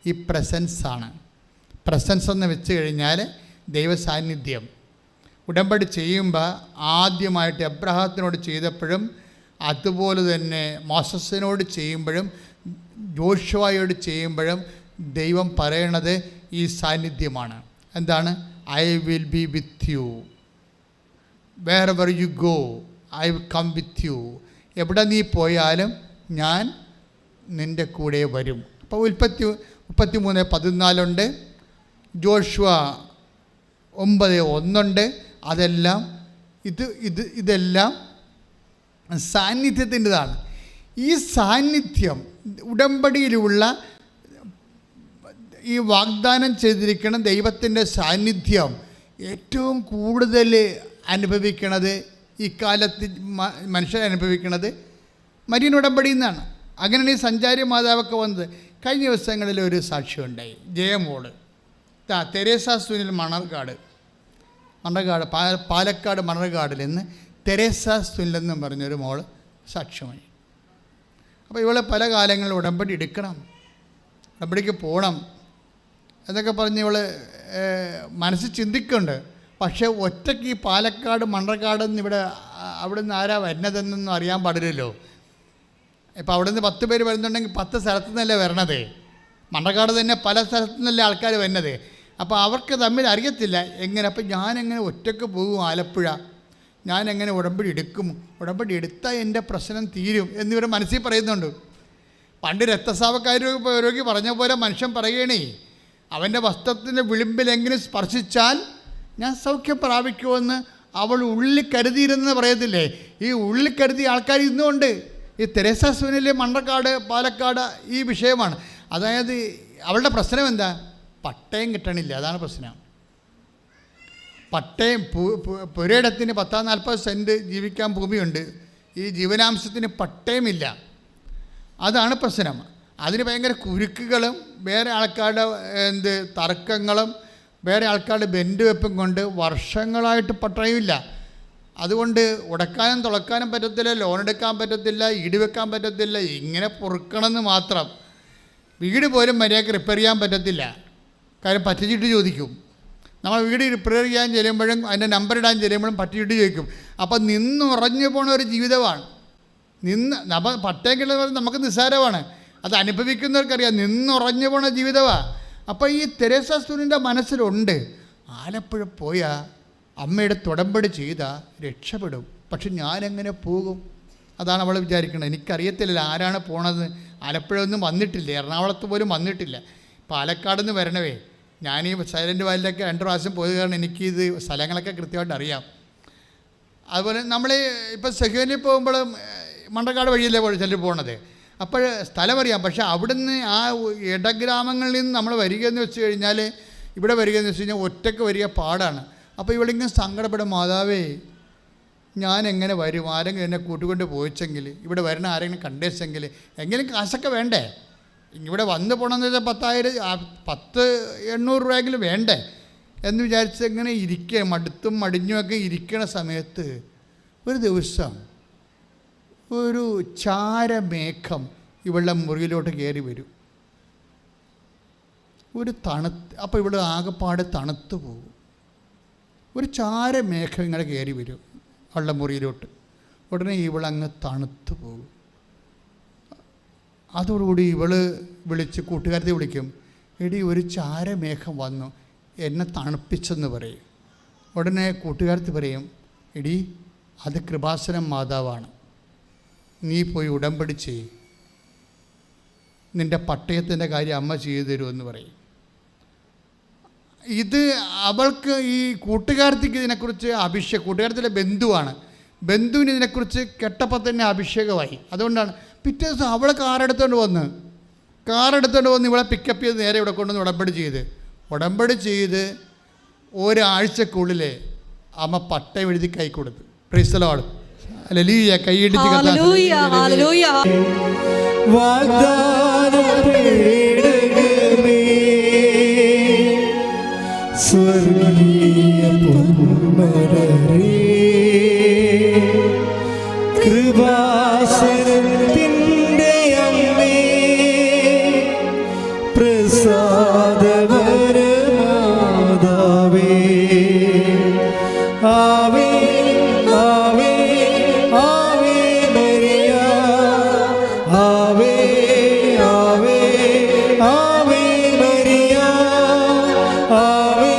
ഈ പ്രസൻസാണ്. പ്രസൻസ് എന്ന് വെച്ച് കഴിഞ്ഞാൽ ദൈവസാന്നിധ്യം. ഉടമ്പടി ചെയ്യുമ്പോൾ ആദ്യമായിട്ട് എബ്രഹാത്തിനോട് ചെയ്തപ്പോഴും, അതുപോലെ തന്നെ മോസസിനോട് ചെയ്യുമ്പോഴും, ജോഷുവയോട് ചെയ്യുമ്പോഴും ദൈവം പറയണത് ഈ സാന്നിധ്യമാണ്. എന്താണ്? I will be with you wherever you go, I will come with you. എവിടെ നീ പോയാലും ഞാൻ നിൻ്റെ കൂടെ വരും. അപ്പോൾ ഉൽപ്പത്തി 33:14 ജോഷുവ 9:1. അതെല്ലാം ഇതെല്ലാം സാന്നിധ്യത്തിൻ്റെതാണ്. ഈ സാന്നിധ്യം ഉടമ്പടിയിലുള്ള ഈ വാഗ്ദാനം ചെയ്തിരിക്കുന്ന ദൈവത്തിൻ്റെ സാന്നിധ്യം ഏറ്റവും കൂടുതൽ അനുഭവിക്കണത് ഇക്കാലത്ത് മനുഷ്യർ അനുഭവിക്കുന്നത് മരിയൻ ഉടമ്പടിയിൽ നിന്നാണ്. അങ്ങനെയാണ് ഈ സഞ്ചാരി മാതാവൊക്കെ വന്നത്. കഴിഞ്ഞ ദിവസങ്ങളിൽ ഒരു സാക്ഷ്യമുണ്ടായി. ജയമോള് തെരേസ സുനിൽ മണർകാട് പാലക്കാട് മണർകാടിൽ നിന്ന് തെരേസ സുനിൽ എന്നും പറഞ്ഞൊരു മോള് സാക്ഷ്യമായി. അപ്പോൾ ഇവളെ പല കാലങ്ങളിൽ ഉടമ്പടി എടുക്കണം, ഉടമ്പടിക്ക് പോകണം എന്നൊക്കെ പറഞ്ഞ് ഇവൾ മനസ്സിൽ ചിന്തിക്കുന്നുണ്ട്. പക്ഷേ ഒറ്റയ്ക്ക് ഈ പാലക്കാട് മണർകാടെന്ന് അവിടെ നിന്ന് ആരാ വരുന്നതെന്നൊന്നും അറിയാൻ പാടില്ലല്ലോ. ഇപ്പോൾ അവിടെ നിന്ന് 10 പേര് വരുന്നുണ്ടെങ്കിൽ 10 സ്ഥലത്തു നിന്നല്ലേ വരണത്. മണർകാട് തന്നെ പല സ്ഥലത്തു നിന്നല്ലേ ആൾക്കാർ വരുന്നത്. അപ്പോൾ അവർക്ക് തമ്മിൽ അറിയത്തില്ല എങ്ങനെ. അപ്പോൾ ഞാനെങ്ങനെ ഒറ്റയ്ക്ക് പോകും ആലപ്പുഴ, ഞാനെങ്ങനെ ഉടമ്പടി എടുക്കും, ഉടമ്പടി എടുത്താൽ എൻ്റെ പ്രശ്നം തീരും എന്നിവർ മനസ്സിൽ പറയുന്നുണ്ട്. പണ്ട് രക്തസ്രാവക്കാർ രോഗി പറഞ്ഞ പോലെ മനുഷ്യൻ പറയണേ, അവൻ്റെ വസ്ത്രത്തിൻ്റെ വിളിമ്പിലെങ്കിലും സ്പർശിച്ചാൽ ഞാൻ സൗഖ്യം പ്രാപിക്കുമെന്ന് അവൾ ഉള്ളിൽ കരുതിയിരുന്നെന്ന് പറയത്തില്ലേ, ഈ ഉള്ളിൽ കരുതിയ ആൾക്കാർ ഇന്നുമുണ്ട്. ഈ തെരേസാസുവിനിലെ മണ്ണക്കാട്, പാലക്കാട് ഈ വിഷയമാണ്. അതായത് അവളുടെ പ്രശ്നം എന്താ? പട്ടയം കിട്ടണില്ല, അതാണ് പ്രശ്നം. പട്ടയം പുരയിടത്തിന് 10-40 സെൻറ്റ് ജീവിക്കാൻ ഭൂമിയുണ്ട്, ഈ ജീവനാംശത്തിന് പട്ടയമില്ല, അതാണ് പ്രശ്നം. അതിന് ഭയങ്കര കുരുക്കുകളും വേറെ ആൾക്കാരുടെ തർക്കങ്ങളും വേറെ ആൾക്കാരുടെ ബെൻഡ് വെപ്പും കൊണ്ട് വർഷങ്ങളായിട്ട് പട്ടയമില്ല. അതുകൊണ്ട് ഉടക്കാനും തുളക്കാനും പറ്റത്തില്ല, ലോൺ എടുക്കാൻ പറ്റത്തില്ല, ഈട് വെക്കാൻ പറ്റത്തില്ല, ഇങ്ങനെ പൊറുക്കണമെന്ന് മാത്രം. വീട് പോലും മര്യാദയ്ക്ക് റിപ്പയർ ചെയ്യാൻ പറ്റത്തില്ല, കാര്യം പറ്റിച്ചിട്ട് ചോദിക്കും. നമ്മൾ വീട് റിപ്പയർ ചെയ്യാൻ ചെല്ലുമ്പോഴും അതിൻ്റെ നമ്പർ ഇടാൻ ചെല്ലുമ്പോഴും പറ്റിച്ചിട്ട് ചോദിക്കും. അപ്പം നിന്നുറഞ്ഞു പോണ ഒരു ജീവിതമാണ്. അപ്പം പട്ടയം കിട്ടുന്നത് നമുക്ക് നിസ്സാരമാണ്, അത് അനുഭവിക്കുന്നവർക്കറിയാം. നിന്നുറഞ്ഞു പോണ ജീവിതമാണ്. അപ്പോൾ ഈ തെരേസാസുവിൻ്റെ മനസ്സിലുണ്ട്, ആലപ്പുഴ പോയാൽ അമ്മയുടെ തുടമ്പടി ചെയ്താൽ രക്ഷപ്പെടും, പക്ഷെ ഞാനെങ്ങനെ പോകും? അതാണ് അവൾ വിചാരിക്കുന്നത്. എനിക്കറിയത്തില്ല ആരാണ് പോണത്. ആലപ്പുഴ ഒന്നും വന്നിട്ടില്ല, എറണാകുളത്ത് പോലും വന്നിട്ടില്ല. പാലക്കാട് നിന്ന് വരണവേ, ഞാൻ ഈ സൈലൻറ്റ് വാലിലൊക്കെ 2 പ്രാവശ്യം പോയത് കാരണം എനിക്കിത് സ്ഥലങ്ങളൊക്കെ കൃത്യമായിട്ട് അറിയാം. അതുപോലെ നമ്മൾ ഇപ്പോൾ സെഹ്യോനിൽ പോകുമ്പോൾ മണ്ടക്കാട് വഴിയല്ലേ ചിലർ പോകണത്, അപ്പോൾ സ്ഥലം അറിയാം. പക്ഷേ അവിടുന്ന് ആ ഇടഗ്രാമങ്ങളിൽ നിന്ന് നമ്മൾ വരികയെന്ന് വെച്ച് കഴിഞ്ഞാൽ, ഇവിടെ വരികയെന്ന് വെച്ച് കഴിഞ്ഞാൽ ഒറ്റയ്ക്ക് വരിക പാടാണ്. അപ്പോൾ ഇവളിങ്ങനെ സങ്കടപ്പെടും, മാതാവേ ഞാൻ എങ്ങനെ വരും, ആരെങ്കിലും എന്നെ കൂട്ടുകൊണ്ട് പോയിച്ചെങ്കിൽ, ഇവിടെ വരണ ആരെങ്കിലും കണ്ടേച്ചെങ്കിൽ, എങ്കിലും കാശൊക്കെ വേണ്ടേ, ഇവിടെ വന്ന് പോകണമെന്ന് വെച്ചാൽ 1000-800 രൂപയെങ്കിലും വേണ്ടേ എന്ന് വിചാരിച്ച് എങ്ങനെ ഇരിക്കുക, മടുത്തും മടിഞ്ഞുമൊക്കെ ഇരിക്കണ സമയത്ത് ഒരു ദിവസം ഒരു ചാരമേഘം ഇവളുടെ മുറിയിലോട്ട് കയറി വരും. അപ്പോൾ ഇവിടെ ആകെപ്പാട് തണുത്തു പോകും. ഒരു ചാരമേഘം ഇങ്ങനെ കയറി വരും അവളുടെ മുറിയിലോട്ട്. ഉടനെ ഇവളങ്ങ് തണുത്തു പോകും. അതോടുകൂടി ഇവള് വിളിച്ച് കൂട്ടുകാരത്തെ വിളിക്കും, എടി ഒരു ചാരമേഘം വന്നു എന്നെ തണുപ്പിച്ചെന്ന് പറയും. ഉടനെ കൂട്ടുകാരത്തി പറയും, എടി അത് കൃപാസനം മാതാവാണ്, നീ പോയി ഉടമ്പടി ചെയ്യ്, നിൻ്റെ പട്ടയത്തിൻ്റെ കാര്യം അമ്മ ചെയ്തു തരുമെന്ന് പറയും. ഇത് അവൾക്ക്, ഈ കൂട്ടുകാരത്തിക്ക് ഇതിനെക്കുറിച്ച് കൂട്ടുകാരത്തിലെ ബന്ധുവാണ്, ബന്ധുവിന് ഇതിനെക്കുറിച്ച് കേട്ടപ്പോൾ തന്നെ അഭിഷേകമായി. അതുകൊണ്ടാണ് പിറ്റേ ദിവസം അവൾ കാറെടുത്തുകൊണ്ട് വന്ന് ഇവളെ പിക്കപ്പ് ചെയ്ത് നേരെ ഇവിടെ കൊണ്ടുവന്ന് ഉടമ്പടി ചെയ്ത് ഒരാഴ്ചക്കുള്ളിൽ അമ്മ പട്ടയം എഴുതി കൈ കൊടുത്തു. Praise the Lord. ഹല്ലേലൂയ. കൈയിടിച്ച് സ്വർഗീയ പൊന്മരരേ, കൃപാസനത്തിൻ്റെ അമ്മേ, പ്രസാദവരമാതാവേ, ആവേ ആവേ ആവേ മരിയ, ആവേ ആവേ ആവേ മരിയ, ആവേ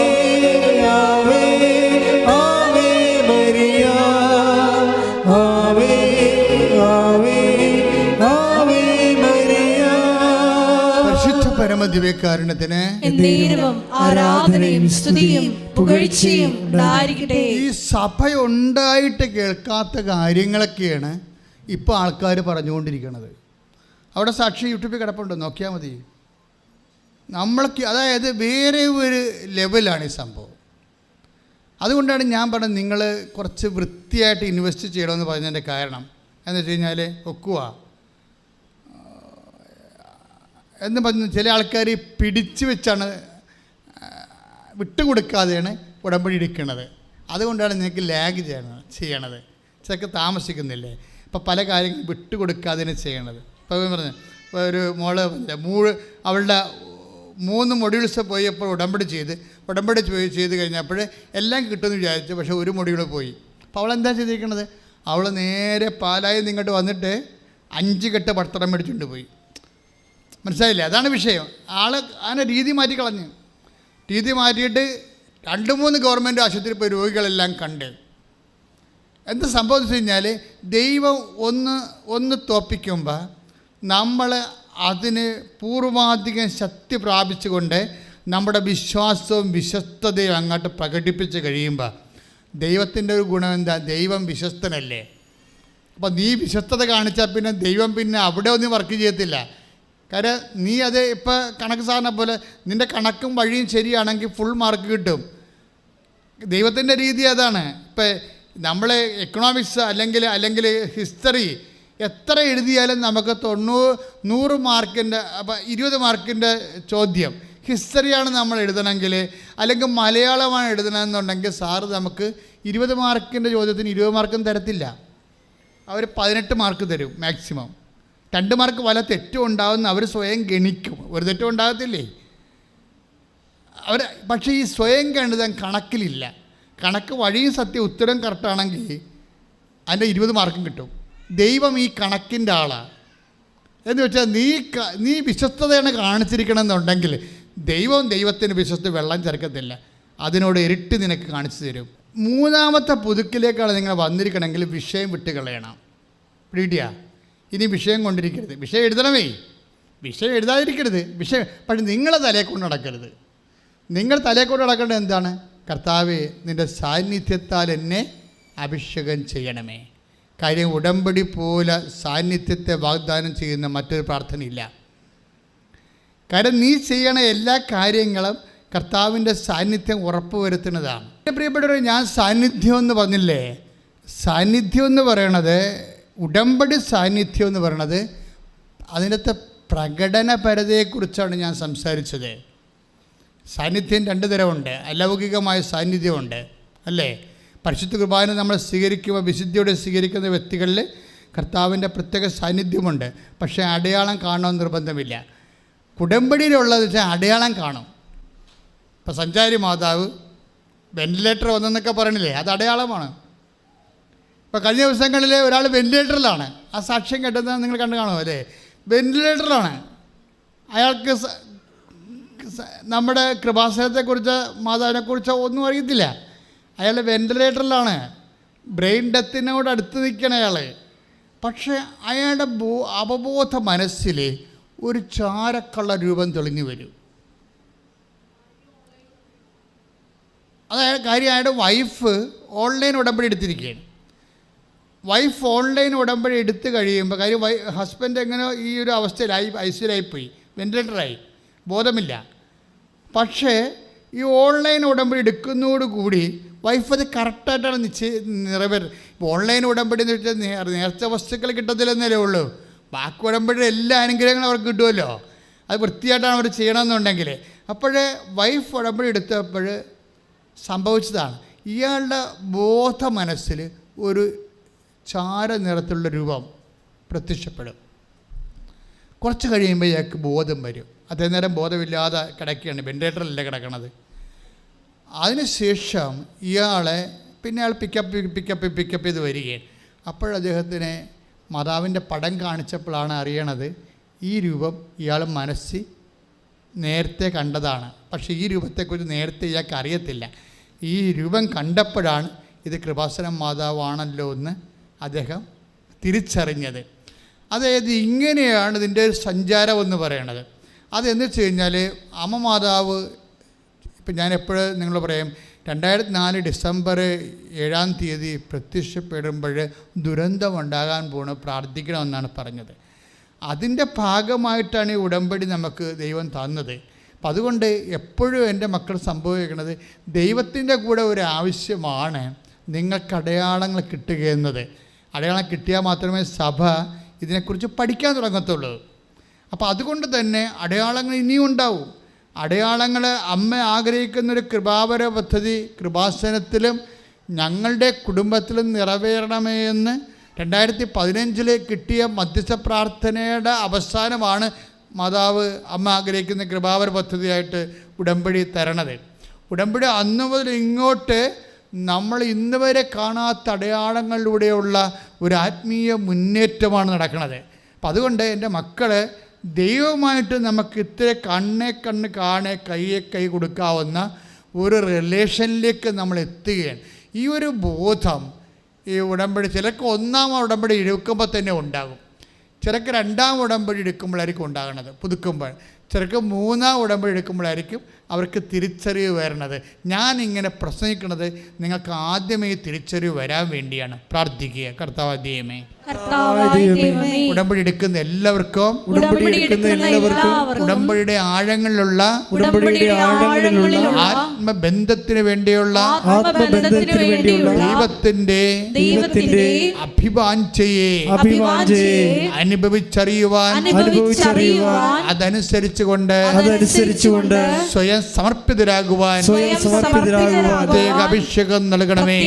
ആവേ ആവേ മരിയ, ആവേ ആവേ ആവേ മരിയ. പരിശുദ്ധ പരമദിവ്യകാരുണ്യത്തിന് ആരാധനയും സ്തുതിയും പുകഴ്ചയും ഉണ്ടായിരിക്കട്ടെ. ഈ സഭയുണ്ടായിട്ട് കേൾക്കാത്ത കാര്യങ്ങളൊക്കെയാണ് ഇപ്പോൾ ആൾക്കാർ പറഞ്ഞുകൊണ്ടിരിക്കുന്നത്. അവിടെ സാക്ഷി യൂട്യൂബിൽ കിടപ്പുണ്ട്, നോക്കിയാൽ മതി. നമ്മൾക്ക് അതായത് വേറെ ഒരു ലെവലാണ് ഈ സംഭവം. അതുകൊണ്ടാണ് ഞാൻ പറഞ്ഞത് നിങ്ങൾ കുറച്ച് വൃത്തിയായിട്ട് ഇൻവെസ്റ്റ് ചെയ്യണമെന്ന് പറഞ്ഞതിൻ്റെ കാരണം എന്ന് വെച്ച് കഴിഞ്ഞാൽ, ഒക്കുക എന്ന് പറഞ്ഞ് ചില ആൾക്കാർ പിടിച്ചു വെച്ചാണ്, വിട്ടുകൊടുക്കാതെയാണ് ഉടമ്പടി എടുക്കുന്നത്. അതുകൊണ്ടാണ് നിങ്ങൾക്ക് ലാഗ് ചെയ്യണത്. ചിലക്ക് താമസിക്കുന്നില്ലേ. ഇപ്പോൾ പല കാര്യങ്ങളും വിട്ടുകൊടുക്കാതെയാണ് ചെയ്യണത്. ഇപ്പോൾ പറഞ്ഞു, ഇപ്പോൾ ഒരു അവളുടെ 3 മൊഡ്യൂൾസ് പോയപ്പോൾ ഉടമ്പടി ചെയ്ത് കഴിഞ്ഞപ്പോൾ എല്ലാം കിട്ടുമെന്ന് വിചാരിച്ചു. പക്ഷേ ഒരു മൊഡ്യൂൾ പോയി. അപ്പോൾ അവളെന്താ ചെയ്തിരിക്കണത്? അവൾ നേരെ പാലായിൽ നിങ്ങോട്ട് വന്നിട്ട് 5 കെട്ട് പട്ടണം മേടിച്ചുകൊണ്ട് പോയി. മനസ്സിലായില്ലേ? അതാണ് വിഷയം. അതിനെ രീതി മാറ്റിക്കളഞ്ഞു. രീതി മാറ്റിയിട്ട് 2-3 ഗവൺമെൻറ് ആശുപത്രിയിൽ പോയി രോഗികളെല്ലാം കണ്ട്. എന്ത് സംഭവം വെച്ച് കഴിഞ്ഞാൽ, ദൈവം ഒന്ന് തോപ്പിക്കുമ്പോൾ നമ്മൾ അതിന് പൂർവാധികം ശക്തി പ്രാപിച്ചുകൊണ്ട് നമ്മുടെ വിശ്വാസവും വിശ്വസ്തതയും അങ്ങോട്ട് പ്രകടിപ്പിച്ച് കഴിയുമ്പോൾ ദൈവത്തിൻ്റെ ഒരു ഗുണം എന്താ? ദൈവം വിശ്വസ്തനല്ലേ. അപ്പോൾ നീ വിശ്വസ്തത കാണിച്ചാൽ പിന്നെ ദൈവം പിന്നെ അവിടെ ഒന്നും വർക്ക് ചെയ്യത്തില്ല. കാര്യം നീ അത് ഇപ്പോൾ കണക്ക് സാറിനെ പോലെ നിൻ്റെ കണക്കും വഴിയും ശരിയാണെങ്കിൽ ഫുൾ മാർക്ക് കിട്ടും. ദൈവത്തിൻ്റെ രീതി അതാണ്. ഇപ്പം നമ്മൾ എക്കണോമിക്സ് അല്ലെങ്കിൽ ഹിസ്റ്ററി എത്ര എഴുതിയാലും നമുക്ക് 100 മാർക്കിൻ്റെ അപ്പം 20 മാർക്കിൻ്റെ ചോദ്യം ഹിസ്റ്ററിയാണ് നമ്മൾ എഴുതണമെങ്കിൽ, അല്ലെങ്കിൽ മലയാളമാണ് എഴുതണമെന്നുണ്ടെങ്കിൽ സാറ് നമുക്ക് 20 മാർക്കിൻ്റെ ചോദ്യത്തിന് 20 മാർക്കും തരത്തില്ല. അവർ 18 മാർക്ക് തരും മാക്സിമം. 2 മാർക്ക് വല്ല തെറ്റും ഉണ്ടാകുന്ന അവർ സ്വയം ഗണിക്കും. ഒരു തെറ്റും ഉണ്ടാകത്തില്ലേ അവർ. പക്ഷേ ഈ സ്വയം ഗണിതം കണക്കിലില്ല. കണക്ക് വഴിയും സത്യം ഉത്തരം കറക്റ്റാണെങ്കിൽ അതിൻ്റെ 20 മാർക്കും കിട്ടും. ദൈവം ഈ കണക്കിൻ്റെ ആളാണ്. എന്ന് വെച്ചാൽ നീ വിശ്വസ്തതയാണ് കാണിച്ചിരിക്കണമെന്നുണ്ടെങ്കിൽ ദൈവത്തിന് വിശ്വസ്ത വെള്ളം ചേർക്കത്തില്ല, അതിനോട് ഇരട്ടി നിനക്ക് കാണിച്ചു തരും. 3ാമത്തെ പുതുക്കിലേക്കാണ് നിങ്ങൾ വന്നിരിക്കണമെങ്കിൽ വിഷയം വിട്ട് കളയണം. പിടിയാ, ഇനി വിഷയം കൊണ്ടിരിക്കരുത്. വിഷയം എഴുതണമേ, വിഷയം എഴുതാതിരിക്കരുത്. വിഷയം പക്ഷേ നിങ്ങളെ തലയെ കൊണ്ട് നടക്കരുത്. നിങ്ങൾ തലയെ കൊണ്ട് നടക്കേണ്ടത് എന്താണ്? കർത്താവേ, നിൻ്റെ സാന്നിധ്യത്താൽ എന്നെ അഭിഷേകം ചെയ്യണമേ. കാര്യം ഉടമ്പടി പോലെ സാന്നിധ്യത്തെ വാഗ്ദാനം ചെയ്യുന്ന മറ്റൊരു പ്രാർത്ഥനയില്ല. കാര്യം നീ ചെയ്യണ എല്ലാ കാര്യങ്ങളും കർത്താവിൻ്റെ സാന്നിധ്യം ഉറപ്പുവരുത്തുന്നതാണ്. പ്രിയപ്പെട്ടവരെ, ഞാൻ സാന്നിധ്യം എന്ന് പറഞ്ഞില്ലേ, സാന്നിധ്യം എന്ന് പറയണത്, ഉടമ്പടി സാന്നിധ്യം എന്ന് പറയണത് അതിനകത്തെ പ്രകടനപരതയെക്കുറിച്ചാണ് ഞാൻ സംസാരിച്ചത്. സാന്നിധ്യം 2 തരമുണ്ട്. അലൗകികമായ സാന്നിധ്യമുണ്ട്, അല്ലേ? പരിശുദ്ധ കുർബാന നമ്മൾ സ്വീകരിക്കുമ്പോൾ വിശുദ്ധിയോടെ സ്വീകരിക്കുന്ന വ്യക്തികളിൽ കർത്താവിൻ്റെ പ്രത്യേക സാന്നിധ്യമുണ്ട്. പക്ഷേ അടയാളം കാണണമെന്ന് നിർബന്ധമില്ല. ഉടമ്പടിയിലുള്ളത് വെച്ചാൽ അടയാളം കാണും. ഇപ്പോൾ സഞ്ചാരി മാതാവ് വെന്റിലേറ്റർ വന്നെന്നൊക്കെ പറയണില്ലേ, അത് അടയാളമാണ്. ഇപ്പോൾ കഴിഞ്ഞ ദിവസങ്ങളിൽ ഒരാൾ വെന്റിലേറ്ററിലാണ്. ആ സാക്ഷ്യം കേട്ടത് നിങ്ങൾ കണ്ടു കാണുമോ അല്ലേ? വെന്റിലേറ്ററിലാണ്. അയാൾക്ക് നമ്മുടെ കൃപാസനത്തെക്കുറിച്ച് മാതാവിനെക്കുറിച്ചോ ഒന്നും അറിയത്തില്ല. അയാൾ വെന്റിലേറ്ററിലാണ്. ബ്രെയിൻ ഡെത്തിനോട് അടുത്ത് നിൽക്കണ അയാൾ. പക്ഷേ അയാളുടെ അവബോധ മനസ്സിൽ ഒരു ചാരക്കള്ള രൂപം തെളിഞ്ഞു വരും. അതായത് കാര്യം, അയാളുടെ വൈഫ് ഓൺലൈൻ ഉടമ്പടി എടുത്തിരിക്കുകയാണ്. വൈഫ് ഓൺലൈൻ ഉടമ്പടി എടുത്ത് കഴിയുമ്പോൾ കാര്യം ഹസ്ബൻഡ് എങ്ങനെയോ ഈ ഒരു അവസ്ഥയിലായി, ഐസിയിലായിപ്പോയി, വെന്റിലേറ്ററായി, ബോധമില്ല. പക്ഷേ ഈ ഓൺലൈൻ ഉടമ്പടി എടുക്കുന്നതോടുകൂടി വൈഫ് അത് കറക്റ്റായിട്ടാണ് നിറവേറുന്നത്. ഇപ്പോൾ ഓൺലൈൻ ഉടമ്പടി എന്ന് വെച്ചാൽ നേർച്ച വസ്തുക്കൾ കിട്ടത്തില്ലെന്നല്ലേ ഉള്ളൂ. ബാക്കി ഉടമ്പടിയുടെ എല്ലാ അനുഗ്രഹങ്ങളും അവർക്ക് കിട്ടുമല്ലോ. അത് വൃത്തിയായിട്ടാണ് അവർ ചെയ്യണമെന്നുണ്ടെങ്കിൽ. അപ്പോഴേ വൈഫ് ഉടമ്പടി എടുത്തപ്പോൾ സംഭവിച്ചതാണ്, ഇയാളുടെ ബോധ മനസ്സിൽ ഒരു ചാര നിറത്തിലുള്ള രൂപം പ്രത്യക്ഷപ്പെടും. കുറച്ച് കഴിയുമ്പോൾ ഇയാൾക്ക് ബോധം വരും. അതേ നേരം ബോധമില്ലാതെ കിടക്കുകയാണ്, വെന്റിലേറ്ററിലല്ല കിടക്കണത്. അതിനുശേഷം ഇയാളെ പിന്നെ അയാൾ പിക്കപ്പ് ചെയ്ത് വരികയാണ്. അപ്പോഴദ്ദേഹത്തിന് മാതാവിൻ്റെ പടം കാണിച്ചപ്പോഴാണ് അറിയണത് ഈ രൂപം ഇയാൾ മനസ്സിൽ നേരത്തെ കണ്ടതാണ്. പക്ഷേ ഈ രൂപത്തെക്കുറിച്ച് നേരത്തെ ഇയാൾക്ക് അറിയത്തില്ല. ഈ രൂപം കണ്ടപ്പോഴാണ് ഇത് കൃപാസനം മാതാവാണല്ലോ എന്ന് അദ്ദേഹം തിരിച്ചറിഞ്ഞത്. അതായത് ഇങ്ങനെയാണ് ഇതിൻ്റെ ഒരു സഞ്ചാരം എന്ന് പറയണത്. അതെന്ന് വെച്ച് കഴിഞ്ഞാൽ അമ്മ മാതാവ്, ഇപ്പം ഞാൻ എപ്പോഴും നിങ്ങൾ പറയും, 2004 ഡിസംബർ 7-ാം തീയതി പ്രത്യക്ഷപ്പെടുമ്പോൾ ദുരന്തമുണ്ടാകാൻ പോകണം, പ്രാർത്ഥിക്കണമെന്നാണ് പറഞ്ഞത്. അതിൻ്റെ ഭാഗമായിട്ടാണ് ഈ ഉടമ്പടി നമുക്ക് ദൈവം തന്നത്. അപ്പം അതുകൊണ്ട് എപ്പോഴും എൻ്റെ മക്കൾ സംഭവിക്കുന്നത്, ദൈവത്തിൻ്റെ കൂടെ ഒരു ആവശ്യമാണ് നിങ്ങൾക്ക് അടയാളങ്ങൾ കിട്ടുക എന്നത്. അടയാളം കിട്ടിയാൽ മാത്രമേ സഭ ഇതിനെക്കുറിച്ച് പഠിക്കാൻ തുടങ്ങത്തുള്ളൂ. അപ്പോൾ അതുകൊണ്ട് തന്നെ അടയാളങ്ങൾ ഇനിയും ഉണ്ടാവും. അടയാളങ്ങൾ അമ്മ ആഗ്രഹിക്കുന്നൊരു കൃപാവര പദ്ധതി കൃപാസനത്തിലും ഞങ്ങളുടെ കുടുംബത്തിലും നിറവേറണമേ എന്ന് 2015 കിട്ടിയ മധ്യസ്ഥ പ്രാർത്ഥനയുടെ അവസാനമാണ് മാതാവ് അമ്മ ആഗ്രഹിക്കുന്ന കൃപാവര പദ്ധതിയായിട്ട് ഉടമ്പടി തരണത്. ഉടമ്പടി അന്ന് മുതൽ ഇങ്ങോട്ട് നമ്മൾ ഇന്ന് വരെ കാണാത്ത അടയാളങ്ങളിലൂടെയുള്ള ഒരു ആത്മീയ മുന്നേറ്റമാണ് നടക്കുന്നത്. അപ്പം അതുകൊണ്ട് എൻ്റെ മക്കൾ, ദൈവമായിട്ട് നമുക്ക് ഇത്ര കണ്ണെ കണ്ണ് കാണെ കൈയെ കൈ കൊടുക്കാവുന്ന ഒരു റിലേഷനിലേക്ക് നമ്മൾ എത്തുകയാണ്. ഈ ഒരു ബോധം ഈ ഉടമ്പടി ചിലർക്ക് 1-ാം ഉടമ്പടി എടുക്കുമ്പോൾ തന്നെ ഉണ്ടാകും, ചിലർക്ക് 2-ാം ഉടമ്പടി എടുക്കുമ്പോഴായിരിക്കും ഉണ്ടാകുന്നത് പുതുക്കുമ്പോൾ, ചിലർക്ക് 3-ാം ഉടമ്പടി എടുക്കുമ്പോഴായിരിക്കും അവർക്ക് തിരിച്ചറിവ് വരണത്. ഞാനിങ്ങനെ പ്രസംഗിക്കുന്നത് നിങ്ങൾക്ക് ആദ്യമേ തിരിച്ചറിവ് വരാൻ വേണ്ടിയാണ്. പ്രാർത്ഥിക്കുക. കർത്താവ് ദൈവമേ, ഉടമ്പടി എടുക്കുന്ന എല്ലാവർക്കും ഉടമ്പടിയുടെ ആഴങ്ങളിലുള്ള ആത്മബന്ധത്തിന് വേണ്ടിയുള്ള ദൈവത്തിന്റെ അഭിവാഞ്ചയെ അനുഭവിച്ചറിയുവാൻ അതനുസരിച്ചുകൊണ്ട് സ്വയം സമർപ്പിതരാകുവാൻ പ്രത്യേക അഭിഷേകം നൽകണമേ.